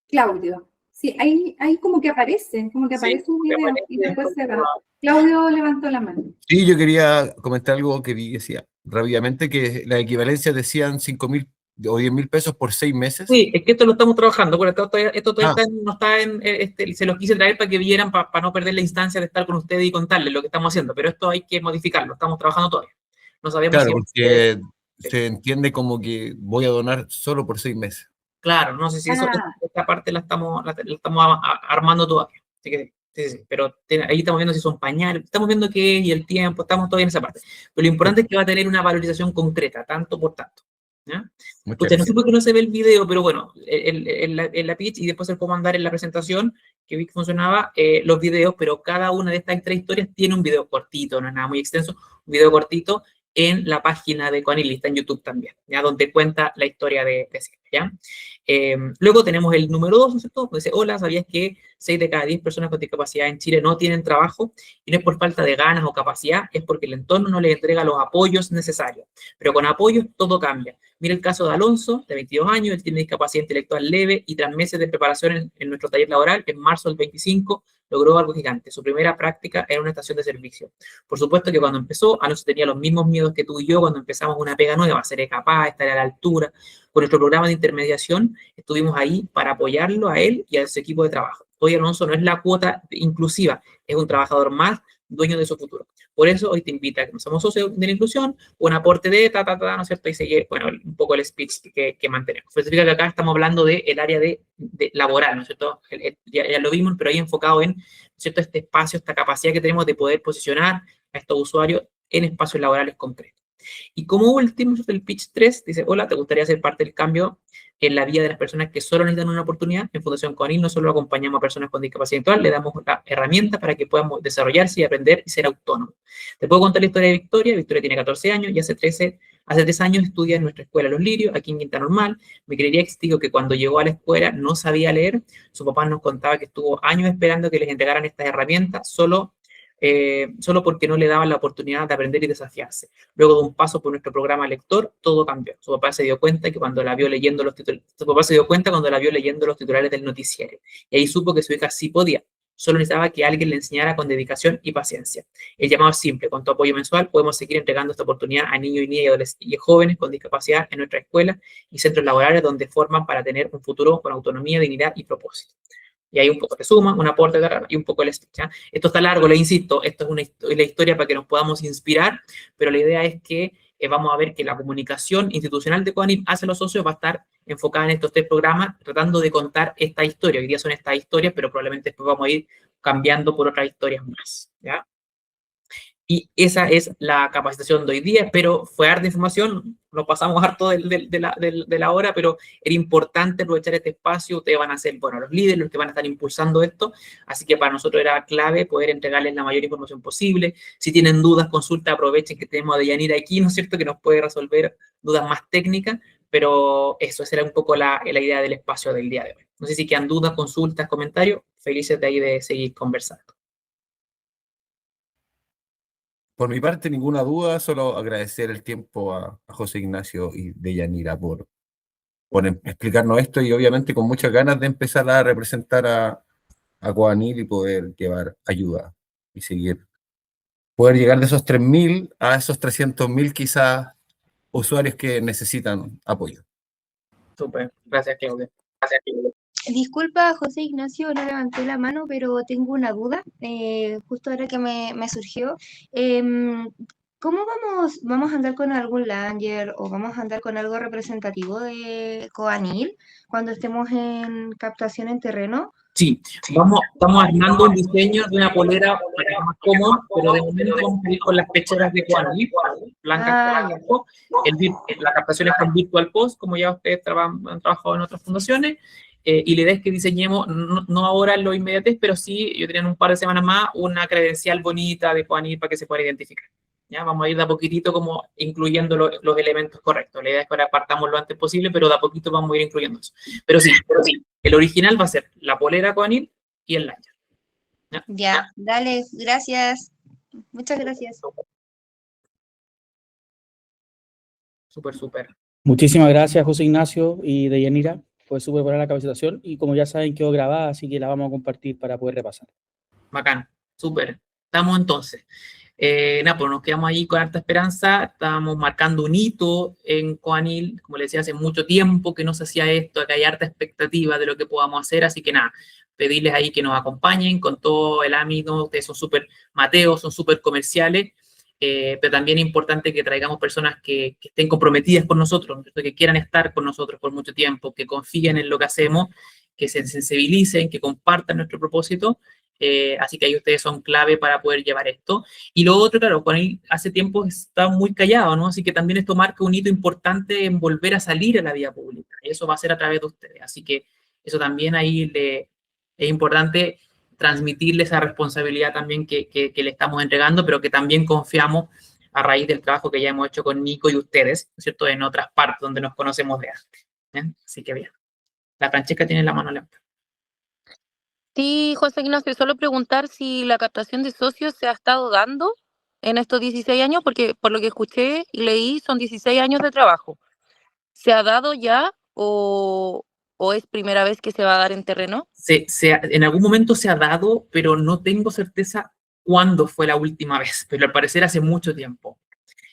Claudio. Sí, ahí como que aparece un Sí, video aparece y después se va. como- Claudio levantó la mano. Sí, yo quería comentar algo que vi, decía rápidamente, que la equivalencia decían 5.000 o 10.000 pesos por 6 meses. Sí, es que esto lo estamos trabajando, porque esto todavía Ah. no está en, se los quise traer para que vieran, para no perder la instancia de estar con ustedes y contarles lo que estamos haciendo, pero esto hay que modificarlo, estamos trabajando todavía. No sabemos Claro, si... porque se entiende como que voy a donar solo por 6 meses. Claro, no sé si eso, esta parte la estamos armando todavía. Así que, sí, pero ahí estamos viendo si son pañales, estamos viendo qué es y el tiempo, estamos todavía en esa parte. Pero lo importante es que va a tener una valorización concreta, tanto por tanto. ¿Ya? Escucha, no sé por qué no se ve el video, pero bueno, en la pitch y después se puedo mandar en la presentación que vi que funcionaba los videos, pero cada una de estas 3 historias tiene un video cortito, no es nada muy extenso, un video cortito en la página de Coanil, está en YouTube también, ¿ya? Donde cuenta la historia de Silvia, ¿ya? Luego tenemos el número 2, ¿no es cierto? Dice, hola, ¿sabías que 6 de cada 10 personas con discapacidad en Chile no tienen trabajo? Y no es por falta de ganas o capacidad, es porque el entorno no les entrega los apoyos necesarios. Pero con apoyos todo cambia. Mira el caso de Alonso, de 22 años, él tiene discapacidad intelectual leve y tras meses de preparación en nuestro taller laboral, en marzo del 25, logró algo gigante. Su primera práctica era una estación de servicio. Por supuesto que cuando empezó, Alonso tenía los mismos miedos que tú y yo cuando empezamos una pega nueva, seré capaz, estaré a la altura. Con nuestro programa de intermediación estuvimos ahí para apoyarlo a él y a su equipo de trabajo. Hoy Alonso no es la cuota inclusiva, es un trabajador más, dueño de su futuro. Por eso hoy te invita a que somos socios de la inclusión, un aporte de ¿no es cierto? Y seguir, bueno, un poco el speech que mantenemos. Eso significa que acá estamos hablando del área de laboral, ¿no es cierto? Ya lo vimos, pero ahí enfocado en, ¿no es cierto? Este espacio, esta capacidad que tenemos de poder posicionar a estos usuarios en espacios laborales concretos. Y como último, el pitch 3 dice, hola, ¿te gustaría ser parte del cambio en la vida de las personas que solo necesitan una oportunidad? En Fundación Coanil no solo acompañamos a personas con discapacidad intelectual, le damos la herramienta para que puedan desarrollarse y aprender y ser autónomos. Te puedo contar la historia de Victoria. Victoria tiene 14 años y hace 3 años estudia en nuestra escuela Los Lirios, aquí en Quinta Normal. Me creería que que cuando llegó a la escuela no sabía leer. Su papá nos contaba que estuvo años esperando que les entregaran estas herramientas solo porque no le daban la oportunidad de aprender y desafiarse. Luego de un paso por nuestro programa lector, todo cambió. Su papá se dio cuenta cuando la vio leyendo los titulares del noticiero. Y ahí supo que su hija sí podía. Solo necesitaba que alguien le enseñara con dedicación y paciencia. El llamado es simple. Con tu apoyo mensual podemos seguir entregando esta oportunidad a niños y niñas y jóvenes con discapacidad en nuestra escuela y centros laborales donde forman para tener un futuro con autonomía, dignidad y propósito. Y ahí un poco de suma, un aporte y un poco el speech. ¿Ya? Esto está largo, le insisto, esto es la historia para que nos podamos inspirar, pero la idea es que vamos a ver que la comunicación institucional de Coanil hacia los socios va a estar enfocada en estos 3 programas, tratando de contar esta historia. Hoy día son estas historias, pero probablemente después vamos a ir cambiando por otras historias más. ¿Ya? Y esa es la capacitación de hoy día, pero fue harta información, nos pasamos harto de la hora, pero era importante aprovechar este espacio. Ustedes van a ser, bueno, los líderes, los que van a estar impulsando esto, así que para nosotros era clave poder entregarles la mayor información posible. Si tienen dudas, consulta, aprovechen que tenemos a Deyanira aquí, ¿no es cierto?, que nos puede resolver dudas más técnicas, pero eso, esa era un poco la idea del espacio del día de hoy. No sé si quedan dudas, consultas, comentarios, felices de ahí de seguir conversando. Por mi parte, ninguna duda, solo agradecer el tiempo a José Ignacio y Deyanira por explicarnos esto y obviamente con muchas ganas de empezar a representar a Coanil y poder llevar ayuda y poder llegar de esos 3.000 a esos 300.000 quizás usuarios que necesitan apoyo. Súper, gracias Claudia. Disculpa, José Ignacio, no levanté la mano, pero tengo una duda, justo ahora que me surgió. ¿Cómo vamos a andar con algún Langer o vamos a andar con algo representativo de Coanil cuando estemos en captación en terreno? Sí, estamos armando un diseño de una polera para que sea más cómoda, pero de momento vamos a ir con las pecheras de Coanil, blancas con blanco. La captación es con Virtual Post, como ya ustedes han trabajado en otras fundaciones, y la idea es que diseñemos, no ahora en lo inmediato, pero sí, yo tenía un par de semanas más, una credencial bonita de Coanil para que se pueda identificar. ¿Ya? Vamos a ir de a poquitito como incluyendo los elementos correctos. La idea es que ahora partamos lo antes posible, pero de a poquito vamos a ir incluyendo eso. Pero sí, el original va a ser la polera Coanil y el lanyard. Ya, dale, gracias. Muchas gracias. Súper. Muchísimas gracias, José Ignacio y Deyanira. Fue súper buena la capacitación y como ya saben quedó grabada, así que la vamos a compartir para poder repasar. Bacán, súper. Estamos entonces. Nada, pues nos quedamos ahí con harta esperanza. Estábamos marcando un hito en Coanil. Como les decía, hace mucho tiempo que no se hacía esto, que hay harta expectativa de lo que podamos hacer. Así que nada, pedirles ahí que nos acompañen con todo el ámbito. Ustedes son súper mateos, son súper comerciales. Pero también es importante que traigamos personas que estén comprometidas con nosotros, que quieran estar con nosotros por mucho tiempo, que confíen en lo que hacemos, que se sensibilicen, que compartan nuestro propósito. Así que ahí ustedes son clave para poder llevar esto. Y lo otro, claro, Coanil hace tiempo está muy callado, ¿no? Así que también esto marca un hito importante en volver a salir a la vía pública. Y eso va a ser a través de ustedes. Así que eso también ahí es importante transmitirle esa responsabilidad también que le estamos entregando, pero que también confiamos a raíz del trabajo que ya hemos hecho con Nico y ustedes, ¿no es cierto?, en otras partes donde nos conocemos de antes. ¿Bien? Así que bien. La Francesca tiene la mano levanta. Sí, José Ignacio, solo preguntar si la captación de socios se ha estado dando en estos 16 años, porque por lo que escuché y leí son 16 años de trabajo. ¿Se ha dado ya o es primera vez que se va a dar en terreno? En algún momento se ha dado, pero no tengo certeza cuándo fue la última vez, pero al parecer hace mucho tiempo.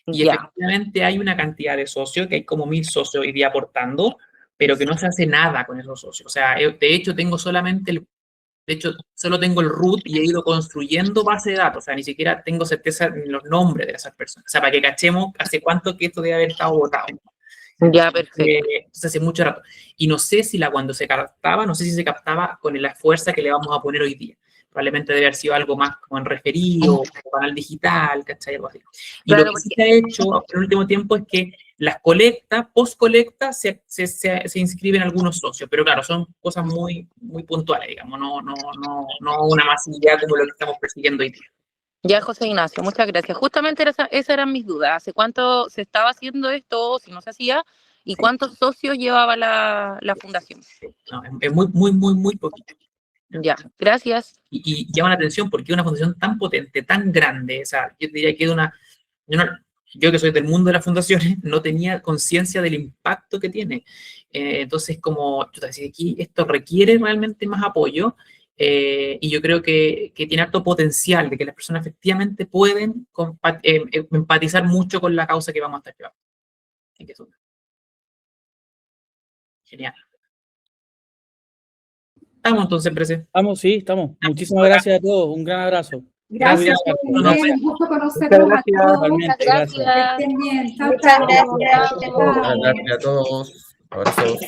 Y Ya. efectivamente hay una cantidad de socios, que hay como 1000 socios hoy día aportando, pero que no se hace nada con esos socios. O sea, de hecho solo tengo el root y he ido construyendo base de datos. O sea, ni siquiera tengo certeza en los nombres de esas personas. O sea, para que cachemos hace cuánto que esto debe haber estado votado. Ya, perfecto. Entonces hace mucho rato. Y no sé si cuando se captaba, no sé si se captaba con la fuerza que le vamos a poner hoy día. Probablemente debe haber sido algo más como en referido, canal digital, ¿cachai? Algo así. Y Claro, lo que sí se ha hecho en el último tiempo es que las colectas, post-colecta, se inscriben algunos socios. Pero claro, son cosas muy, muy puntuales, digamos, no una masividad como lo que estamos persiguiendo hoy día. Ya, José Ignacio, muchas gracias. Justamente esas eran mis dudas. ¿Hace cuánto se estaba haciendo esto, si no se hacía? ¿Y cuántos socios llevaba la fundación? No, es muy, muy, muy, muy poquito. Ya, gracias. Y llama la atención porque es una fundación tan potente, tan grande. O sea, yo diría que yo que soy del mundo de las fundaciones, no tenía conciencia del impacto que tiene. Entonces, como yo te decía, aquí esto requiere realmente más apoyo. Y yo creo que tiene harto potencial de que las personas efectivamente pueden empatizar mucho con la causa que vamos a estar llevando. Así que genial. Estamos entonces, presentes. Estamos, sí, estamos. Muchísimas gracias a todos. Un gran abrazo. Gracias, Muy muy bien, un gusto conocerlos a todos. Muchas gracias. Que estén bien. Chao, Muchas chao. gracias. Chao. Gracias a todos. Abrazos.